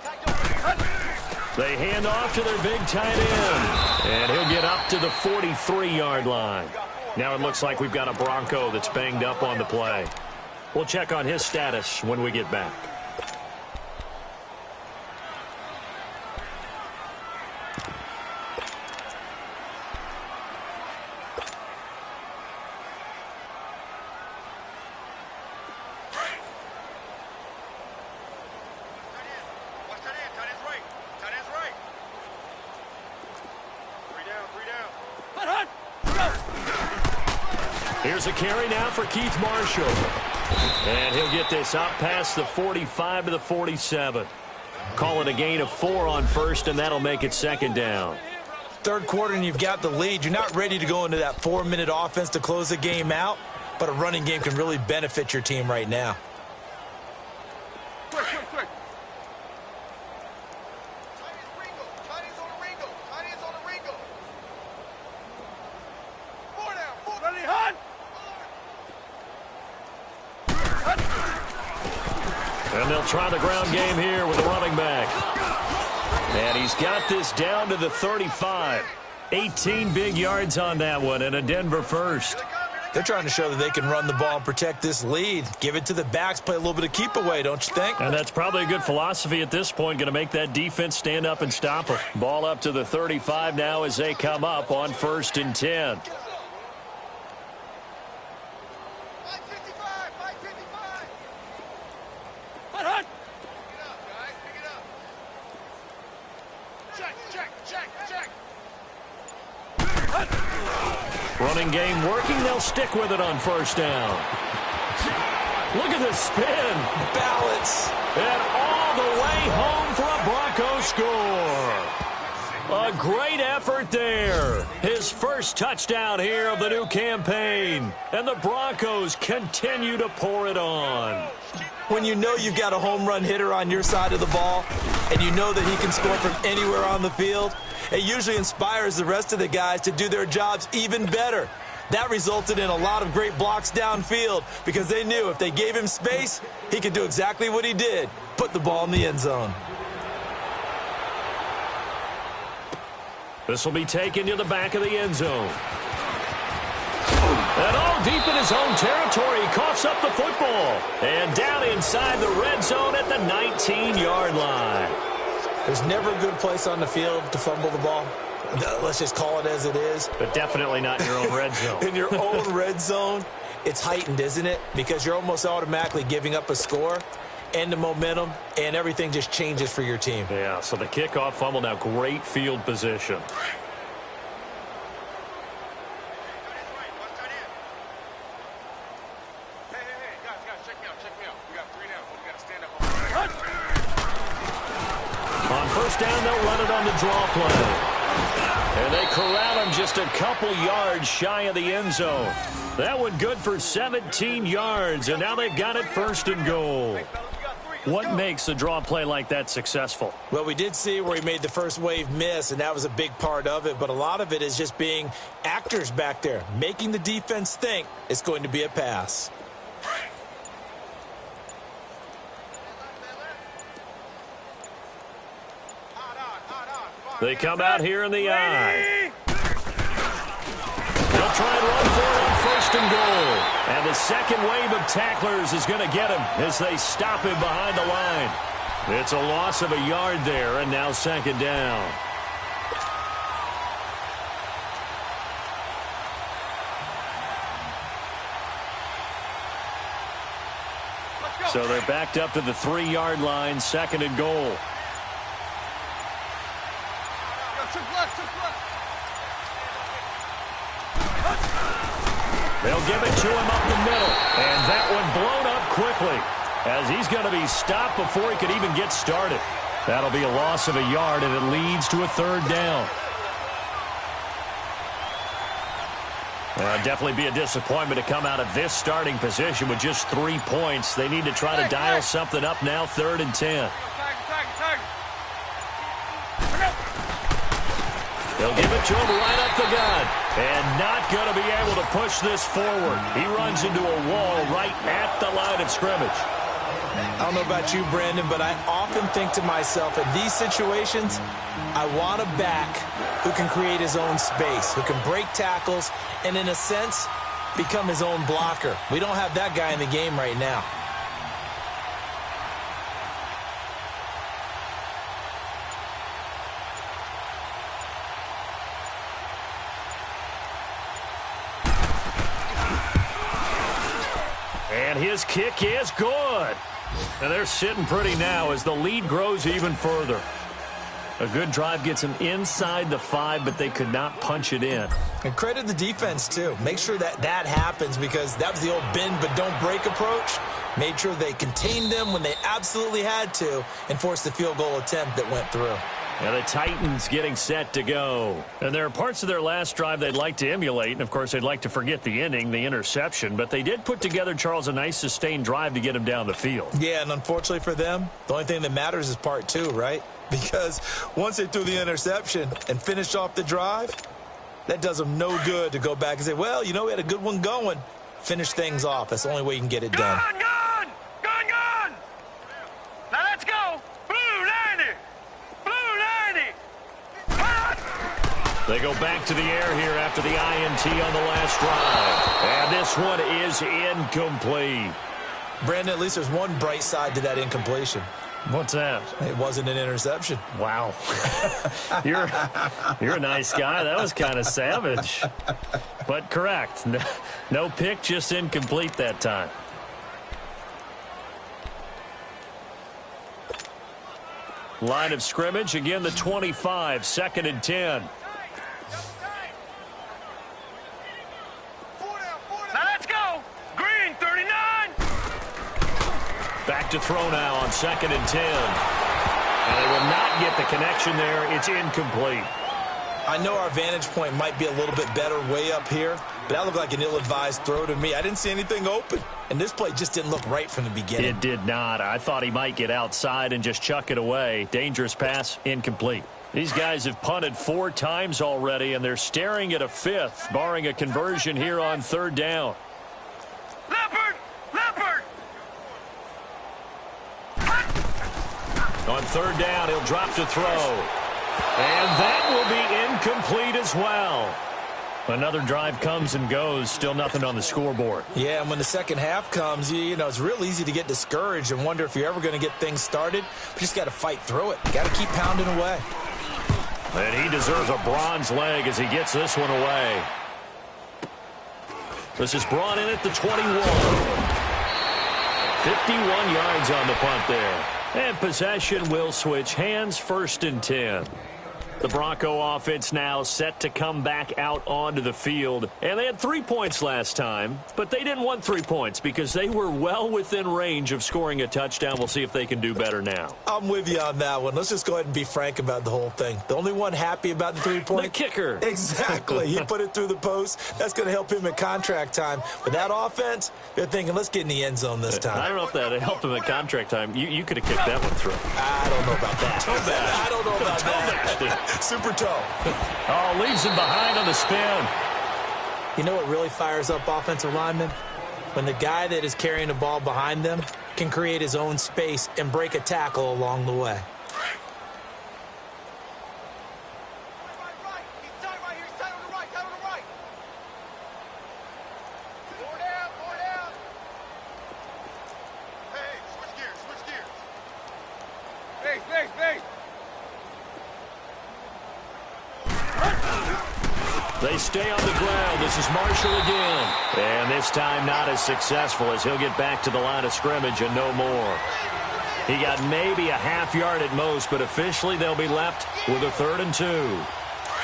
They hand off to their big tight end. And he'll get up to the 43-yard line. Now it looks like we've got a Bronco that's banged up on the play. We'll check on his status when we get back. Watch tight end. Tight end's right. Tight end's right. 3 down. Here's a carry now for Keith Marshall. And he'll get this up past the 45 to the 47. Call it a gain of 4 on 1st, and that'll make it 2nd down. third quarter and you've got the lead. You're not ready to go into that 4-minute offense to close the game out, but a running game can really benefit your team right now. Quick. Tight is Ringo. Tight is on a Ringo. Tight is on a Ringo. 4 down. 4 down. Ready, hunt! And they'll try the ground game here with the running back. And he's got this down to the 35. 18 big yards on that one, and a Denver first. They're trying to show that they can run the ball and protect this lead. Give it to the backs, play a little bit of keep away, don't you think? And that's probably a good philosophy at this point, going to make that defense stand up and stop them. Ball up to the 35 now as they come up on 1st and 10. 555. 555. Hunt! Pick it up, guys. Pick it up. Check. Running game working. They'll stick with it on 1st down. Look at the spin. Balance. And all the way home for a Broncos score. A great effort there. His first touchdown here of the new campaign. And the Broncos continue to pour it on. When you know you've got a home run hitter on your side of the ball and you know that he can score from anywhere on the field, it usually inspires the rest of the guys to do their jobs even better. That resulted in a lot of great blocks downfield because they knew if they gave him space, he could do exactly what he did, put the ball in the end zone. This will be taken to the back of the end zone. And all deep in his own territory, he coughs up the football. And down inside the red zone at the 19-yard line. There's never a good place on the field to fumble the ball. Let's just call it as it is. But definitely not in your own red zone. In your own red zone, it's heightened, isn't it? Because you're almost automatically giving up a score and the momentum, and everything just changes for your team. Yeah, so the kickoff fumble, now great field position. On 1st down, they'll run it on the draw play. And they corral him just a couple yards shy of the end zone. That one good for 17 yards, and now they've got it 1st and goal. What makes a draw play like that successful? Well, we did see where he made the first wave miss, and that was a big part of it. But a lot of it is just being actors back there, making the defense think it's going to be a pass. They come out here in the eye. They'll try and run for it on 1st and goal. And the second wave of tacklers is going to get him as they stop him behind the line. It's a loss of a yard there, and now 2nd down. So they're backed up to the 3-yard line, 2nd and goal. They'll give it to him up the middle. And that one blown up quickly as he's going to be stopped before he could even get started. That'll be a loss of a yard, and it leads to a 3rd down. Definitely be a disappointment to come out of this starting position with just 3 points. They need to try to dial something up now, 3rd and 10. They'll give it to him right up the gut. And not going to be able to push this forward. He runs into a wall right at the line of scrimmage. I don't know about you, Brandon, but I often think to myself, in these situations, I want a back who can create his own space, who can break tackles, and in a sense, become his own blocker. We don't have that guy in the game right now. And his kick is good. And they're sitting pretty now as the lead grows even further. A good drive gets them inside the 5, but they could not punch it in. And credit the defense, too. Make sure that that happens because that was the old bend but don't break approach. Made sure they contained them when they absolutely had to and forced the field goal attempt that went through. And the Titans getting set to go. And there are parts of their last drive they'd like to emulate. And, of course, they'd like to forget the ending, the interception. But they did put together, Charles, a nice sustained drive to get him down the field. Yeah, and unfortunately for them, the only thing that matters is part two, right? Because once they threw the interception and finished off the drive, that does them no good to go back and say, well, you know, we had a good one going. Finish things off. That's the only way you can get it done. Gun! Now let's go! Blue 90! Blue 90! They go back to the air here after the INT on the last drive. And this one is incomplete. Brandon, at least there's one bright side to that incompletion. What's that? It wasn't an interception. Wow. You're a nice guy. That was kind of savage. But correct. No pick, just incomplete that time. Line of scrimmage, again the 25, 2nd and 10. Now let's go! Green 39! Back to throw now on 2nd and 10. And they will not get the connection there. It's incomplete. I know our vantage point might be a little bit better way up here, but that looked like an ill-advised throw to me. I didn't see anything open, and this play just didn't look right from the beginning. It did not. I thought he might get outside and just chuck it away. Dangerous pass, incomplete. These guys have punted 4 times already, and they're staring at a 5th, barring a conversion here on 3rd down. Leopard! Leopard! On 3rd down, he'll drop to throw. And that will be incomplete as well. Another drive comes and goes. Still nothing on the scoreboard. Yeah, and when the second half comes, you know, it's real easy to get discouraged and wonder if you're ever going to get things started. But you just got to fight through it. Got to keep pounding away. And he deserves a bronze leg as he gets this one away. This is brought in at the 21. 51 yards on the punt there. And possession will switch hands, 1st and 10. The Bronco offense now set to come back out onto the field. And they had 3 points last time, but they didn't want 3 points because they were well within range of scoring a touchdown. We'll see if they can do better now. I'm with you on that one. Let's just go ahead and be frank about the whole thing. The only one happy about the 3-point? The kicker. Exactly. He put it through the post. That's going to help him at contract time. But that offense, they're thinking, let's get in the end zone this time. I don't know if that helped him at contract time. You could have kicked that one through. I don't know about that. I don't know about that. Super toe. Oh, leaves him behind on the spin. You know what really fires up offensive linemen? When the guy that is carrying the ball behind them can create his own space and break a tackle along the way. They stay on the ground. This is Marshall again. And this time not as successful as he'll get back to the line of scrimmage and no more. He got maybe a half yard at most, but officially they'll be left with a 3rd and 2.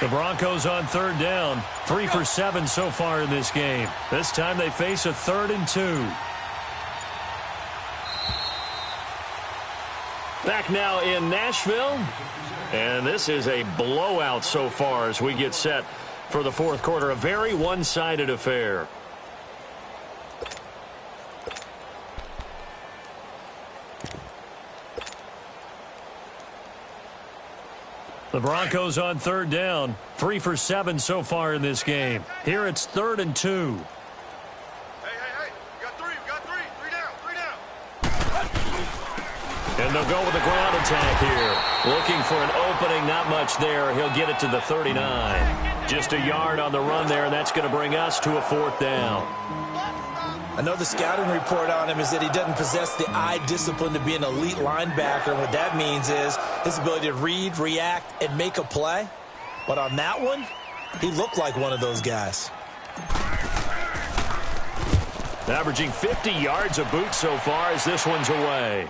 The Broncos on 3rd down. 3 for 7 so far in this game. This time they face a 3rd and 2. Back now in Nashville. And this is a blowout so far as we get set for the 4th quarter. A very one-sided affair. The Broncos on 3rd down. 3 for 7 so far in this game. Here it's 3rd and 2. Hey. You got 3. Three down. And they'll go with the ground attack here. Looking for an opening, not much there. He'll get it to the 39. Just a yard on the run there, and that's going to bring us to a 4th down. I know the scouting report on him is that he doesn't possess the eye discipline to be an elite linebacker. And what that means is his ability to read, react, and make a play. But on that one, he looked like one of those guys. Averaging 50 yards a boot so far as this one's away.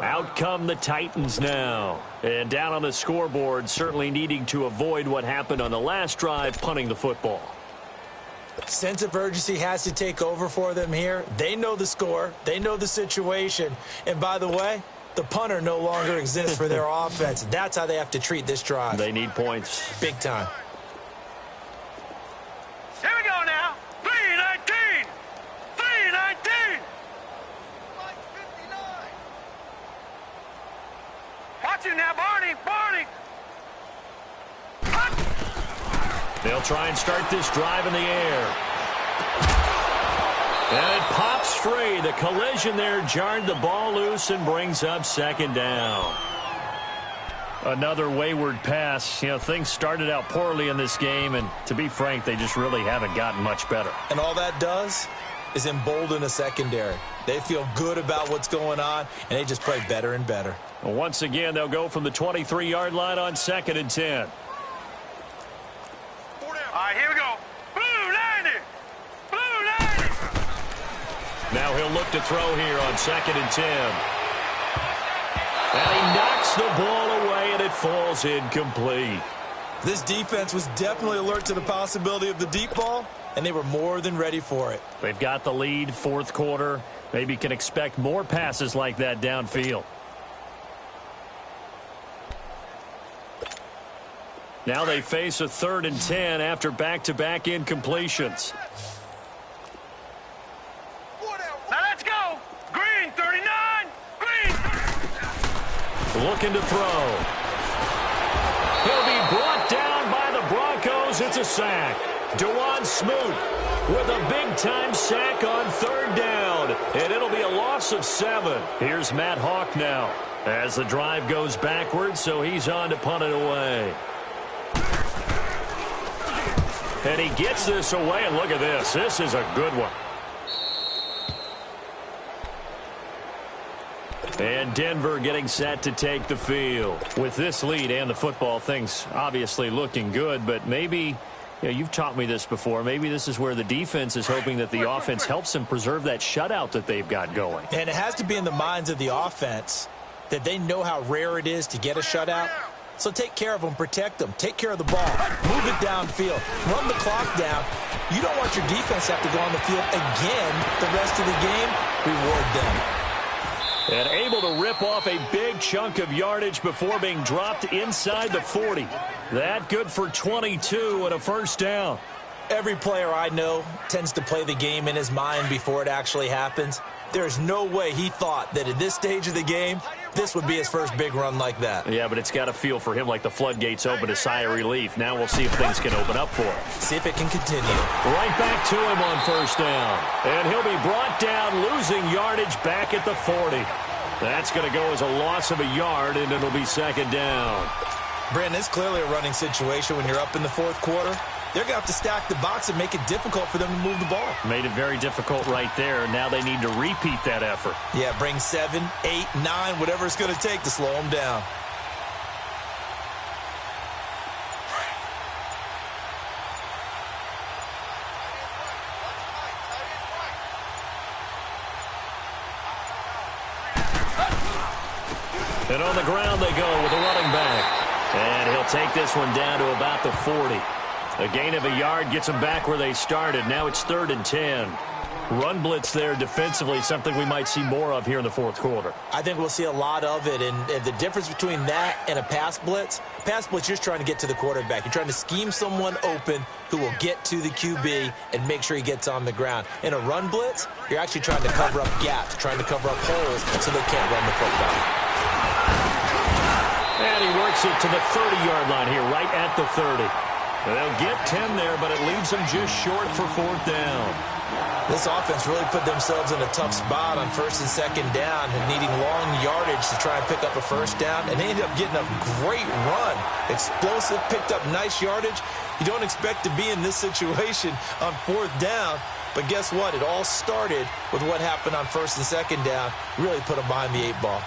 Out come the Titans now. And down on the scoreboard, certainly needing to avoid what happened on the last drive, punting the football. Sense of urgency has to take over for them here. They know the score. They know the situation. And by the way, the punter no longer exists for their offense. That's how they have to treat this drive. They need points. Big time. Here we go now. 3:19. 3:19. Like 59. Watch it now, Barney. Barney. They'll try and start this drive in the air. And it pops free. The collision there jarred the ball loose and brings up second down. Another wayward pass. You know, things started out poorly in this game, and to be frank, they just really haven't gotten much better. And all that does is embolden a secondary. They feel good about what's going on, and they just play better and better. Once again, they'll go from the 23-yard line on 2nd and 10. All right, here we go. Blue 90. Blue 90. Now he'll look to throw here on 2nd and 10. And he knocks the ball away, and it falls incomplete. This defense was definitely alert to the possibility of the deep ball, and they were more than ready for it. They've got the lead, fourth quarter. Maybe can expect more passes like that downfield. Now they face a 3rd and 10 after back-to-back incompletions. Now let's go. Green 39. Green. Looking to throw. He'll be brought down by the Broncos. It's a sack. Dewan Smoot with a big-time sack on 3rd down. And it'll be a loss of 7. Here's Matt Hawk now as the drive goes backwards, so he's on to punt it away. And he gets this away, and look at this. This is a good one. And Denver getting set to take the field. With this lead and the football, things obviously looking good, but maybe, you know, you've taught me this before, maybe this is where the defense is hoping that the offense helps them preserve that shutout that they've got going. And it has to be in the minds of the offense that they know how rare it is to get a shutout. So take care of them, protect them, take care of the ball, move it downfield, run the clock down. You don't want your defense to have to go on the field again the rest of the game. Reward them. And able to rip off a big chunk of yardage before being dropped inside the 40. That good for 22 and a first down. Every player I know tends to play the game in his mind before it actually happens. There's no way he thought that at this stage of the game, this would be his first big run like that. Yeah, but it's got to feel for him like the floodgates open, a sigh of relief. Now we'll see if things can open up for him. See if it can continue. Right back to him on first down. And he'll be brought down, losing yardage back at the 40. That's going to go as a loss of a yard, and it'll be second down. Brandon, it's clearly a running situation when you're up in the fourth quarter. They're going to have to stack the box and make it difficult for them to move the ball. Made it very difficult right there. Now they need to repeat that effort. Yeah, bring 7, 8, 9, whatever it's going to take to slow them down. And on the ground they go with a running back. And he'll take this one down to about the 40. A gain of a yard gets them back where they started. Now it's 3rd and 10. Run blitz there defensively, something we might see more of here in the fourth quarter. I think we'll see a lot of it, and the difference between that and a pass blitz, you're just trying to get to the quarterback. You're trying to scheme someone open who will get to the QB and make sure he gets on the ground. In a run blitz, you're actually trying to cover up gaps, trying to cover up holes so they can't run the football. And he works it to the 30-yard line here, right at the 30. They'll get 10 there, but it leaves them just short for 4th down. This offense really put themselves in a tough spot on 1st and 2nd down and needing long yardage to try and pick up a first down, and they ended up getting a great run. Explosive, picked up nice yardage. You don't expect to be in this situation on 4th down, but guess what? It all started with what happened on 1st and 2nd down. Really put them behind the 8 ball.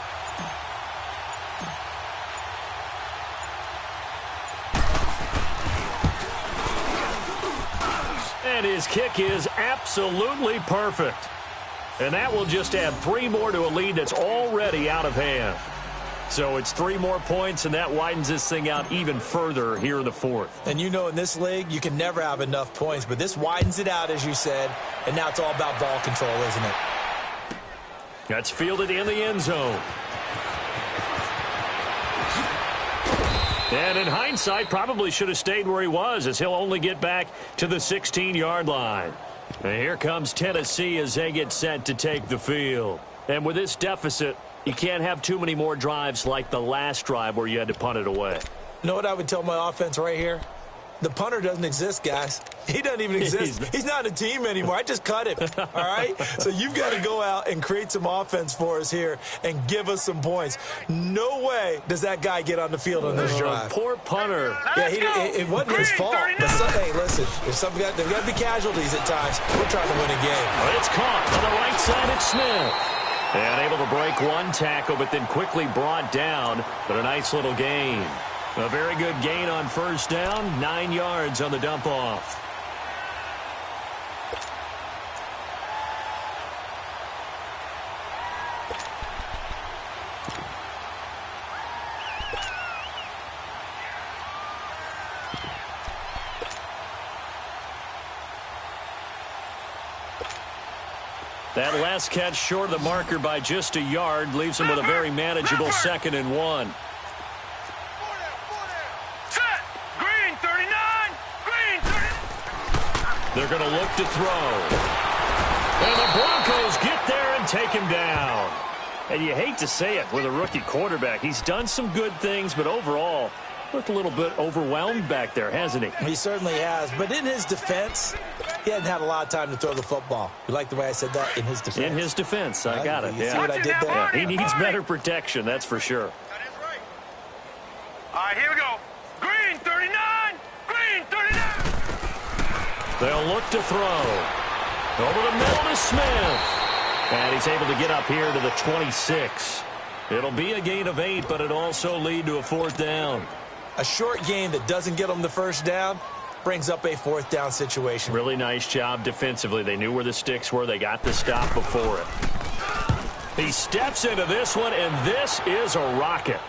And his kick is absolutely perfect. And that will just add 3 more to a lead that's already out of hand. So it's 3 more points, and that widens this thing out even further here in the fourth. And you know in this league, you can never have enough points, but this widens it out, as you said, and now it's all about ball control, isn't it? That's fielded in the end zone. And in hindsight, probably should have stayed where he was, as he'll only get back to the 16-yard line. And here comes Tennessee as they get set to take the field. And with this deficit, you can't have too many more drives like the last drive where you had to punt it away. You know what I would tell my offense right here? The punter doesn't exist, guys. He doesn't even exist. He's not a team anymore. I just cut him, all right? So you've got to go out and create some offense for us here and give us some points. No way does that guy get on the field on this drive. Poor punter. Yeah, it wasn't his fault. But hey, listen, there's got to be casualties at times. We're trying to win a game. It's caught on the right side. It's Smith. And able to break one tackle, but then quickly brought down. But a nice little gain. A very good gain on first down. 9 yards on the dump-off. That last catch short of the marker by just a yard leaves him with a very manageable 2nd and 1. Set. Green 39. Green 39. They're going to look to throw. And the Broncos get there and take him down. And you hate to say it with a rookie quarterback. He's done some good things, but overall, looked a little bit overwhelmed back there, hasn't he? He certainly has. But in his defense, he hasn't had a lot of time to throw the football. You like the way I said that? In his defense. In his defense. I got it. You see what I did there? Yeah, he needs better protection, that's for sure. All right, here we go. Green 39. Green 39. They'll look to throw. Over the middle to Smith. And he's able to get up here to the 26. It'll be a gain of 8, but it'll also lead to a 4th down. A short game that doesn't get them the first down brings up a 4th down situation. Really nice job defensively. They knew where the sticks were. They got the stop before it. He steps into this one, and this is a rocket.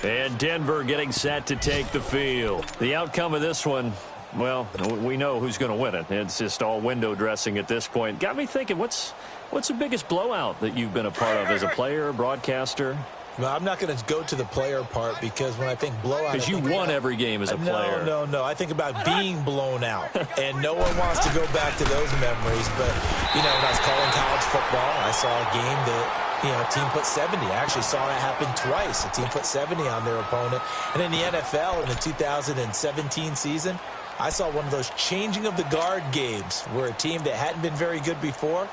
And Denver getting set to take the field. The outcome of this one, well, we know who's going to win it. It's just all window dressing at this point. Got me thinking, what's the biggest blowout that you've been a part of as a player, broadcaster? Well, I'm not going to go to the player part because when I think blowout... Because you won every game as a player. No. I think about being blown out. And no one wants to go back to those memories. But, you know, when I was calling college football, I saw a game that, you know, a team put 70. I actually saw it happen twice. A team put 70 on their opponent. And in the NFL, in the 2017 season, I saw one of those changing of the guard games where a team that hadn't been very good before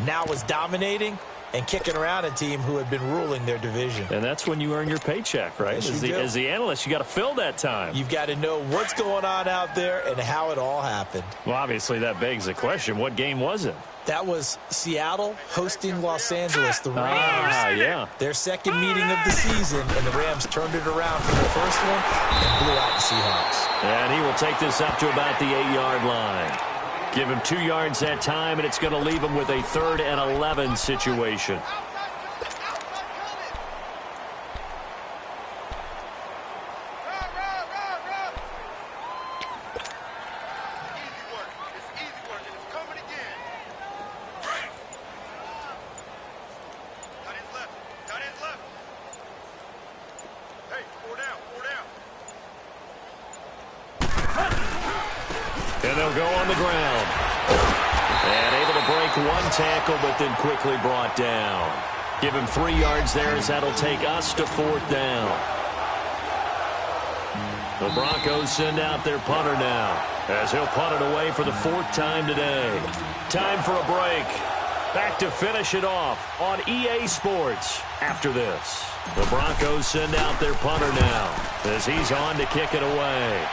now was dominating and kicking around a team who had been ruling their division. And that's when you earn your paycheck, right? Yes, as the analyst, you got to fill that time. You've got to know what's going on out there and how it all happened. Well, obviously, that begs the question, what game was it? That was Seattle hosting Los Angeles, the Rams. Yeah. Their second meeting of the season, and the Rams turned it around from the first one and blew out the Seahawks. And he will take this up to about the 8-yard line. Give him 2 yards that time, and it's going to leave him with a 3rd and 11 situation. And they'll go on the ground. And able to break one tackle, but then quickly brought down. Give him 3 yards there as that'll take us to 4th down. The Broncos send out their punter now, as he'll punt it away for the 4th time today. Time for a break. Back to finish it off on EA Sports after this. The Broncos send out their punter now, as he's on to kick it away.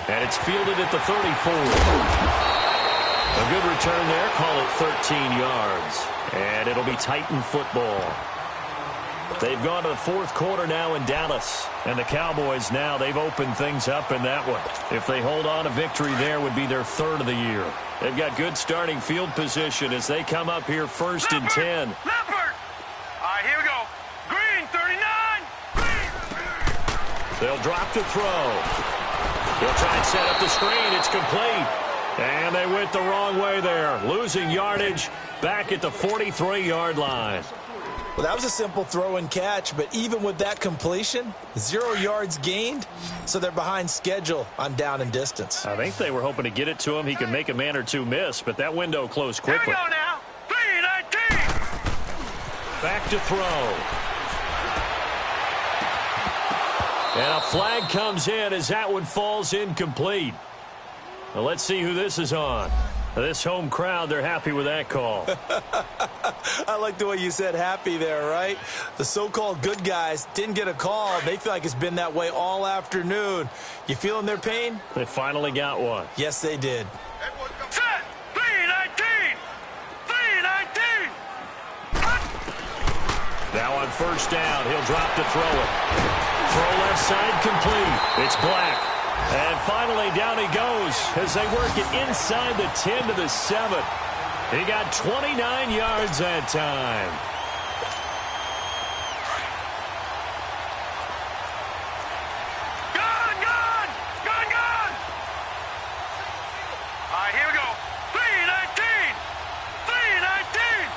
And it's fielded at the 34. A good return there. Call it 13 yards. And it'll be Titan football. They've gone to the fourth quarter now in Dallas. And the Cowboys now, they've opened things up in that one. If they hold on, a victory there would be their third of the year. They've got good starting field position as they come up here first and 10. Leopard! All right, here we go. Green, 39. Green. They'll drop to throw. He'll try and set up the screen. It's complete. And they went the wrong way there. Losing yardage back at the 43-yard line. Well, that was a simple throw and catch, but even with that completion, 0 yards gained, so they're behind schedule on down and distance. I think they were hoping to get it to him. He could make a man or two miss, but that window closed Here quickly. we go now. 319. Back to throw. And a flag comes in as that one falls incomplete. Well, let's see who this is on. This home crowd, they're happy with that call. I like the way you said happy there, right? The so-called good guys didn't get a call. They feel like it's been that way all afternoon. You feeling their pain? They finally got one. Yes, they did. Everyone come. Set. 319. 319. Now on first down, he'll drop to throw it. Throw left side complete. It's Black. And finally, down he goes as they work it inside the 10 to the 7. He got 29 yards that time. Gone, gone. Gone, gone. All right, here we go. 319. 319.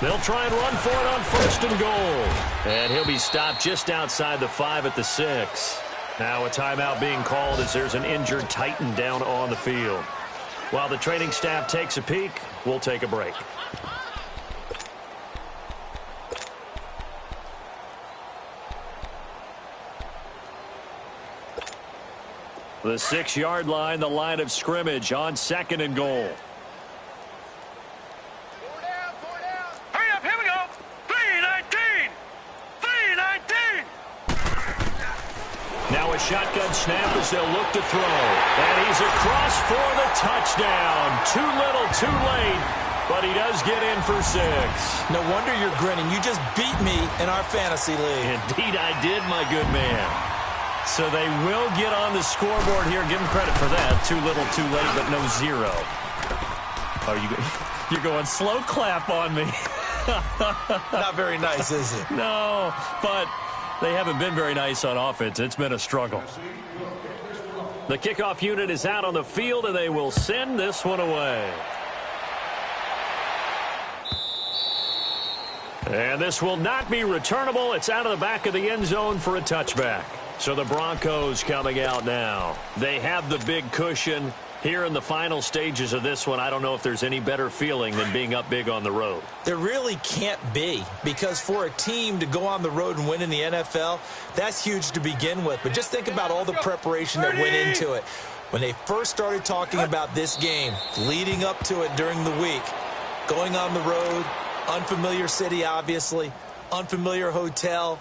They'll try and run for it on first and goal. And he'll be stopped just outside the 5 at the 6. Now a timeout being called as there's an injured Titan down on the field. While the training staff takes a peek, we'll take a break. The 6-yard line, the line of scrimmage on second and goal. Hurry up, here we go. 319. 319. Now a shotgun snap as they'll look to throw. And he's across for the touchdown. Too little, too late. But he does get in for 6. No wonder you're grinning. You just beat me in our fantasy league. Indeed I did, my good man. So they will get on the scoreboard here. Give him credit for that. Too little, too late, but no 0. Oh, you're going slow clap on me. Not very nice, is it? No, but they haven't been very nice on offense. It's been a struggle. The kickoff unit is out on the field, and they will send this one away. And this will not be returnable. It's out of the back of the end zone for a touchback. So the Broncos coming out now. They have the big cushion. Here in the final stages of this one, I don't know if there's any better feeling than being up big on the road. There really can't be, because for a team to go on the road and win in the NFL, that's huge to begin with. But just think about all the preparation that went into it. When they first started talking about this game, leading up to it during the week, going on the road, unfamiliar city, obviously, unfamiliar hotel.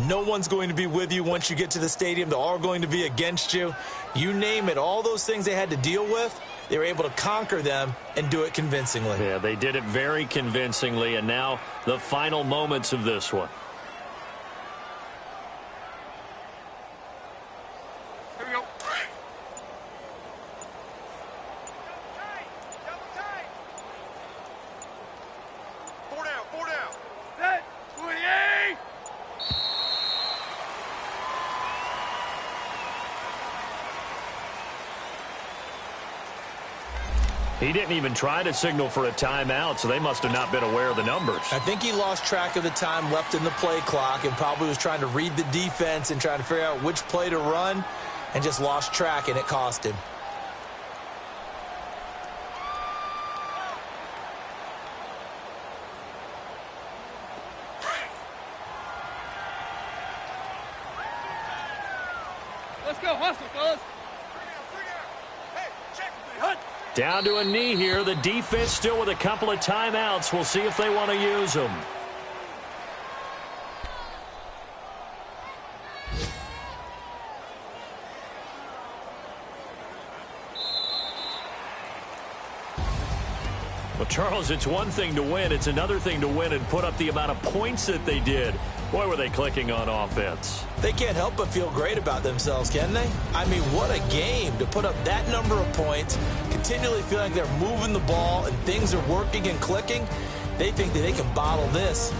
No one's going to be with you once you get to the stadium. They're all going to be against you. You name it, all those things they had to deal with, they were able to conquer them and do it convincingly. Yeah, they did it very convincingly, and now the final moments of this one. Here we go. Four down, four down. Set. 28. He didn't even try to signal for a timeout, so they must have not been aware of the numbers. I think he lost track of the time left in the play clock and probably was trying to read the defense and trying to figure out which play to run and just lost track, and it cost him. Let's go, hustle, fellas. Three down. Hey, check. Hunt. Down to a knee here. The defense still with a couple of timeouts. We'll see if they want to use them. Well, Charles, it's one thing to win. It's another thing to win and put up the amount of points that they did. Boy, were they clicking on offense. They can't help but feel great about themselves, can they? I mean, what a game to put up that number of points, continually feeling like they're moving the ball and things are working and clicking. They think that they can bottle this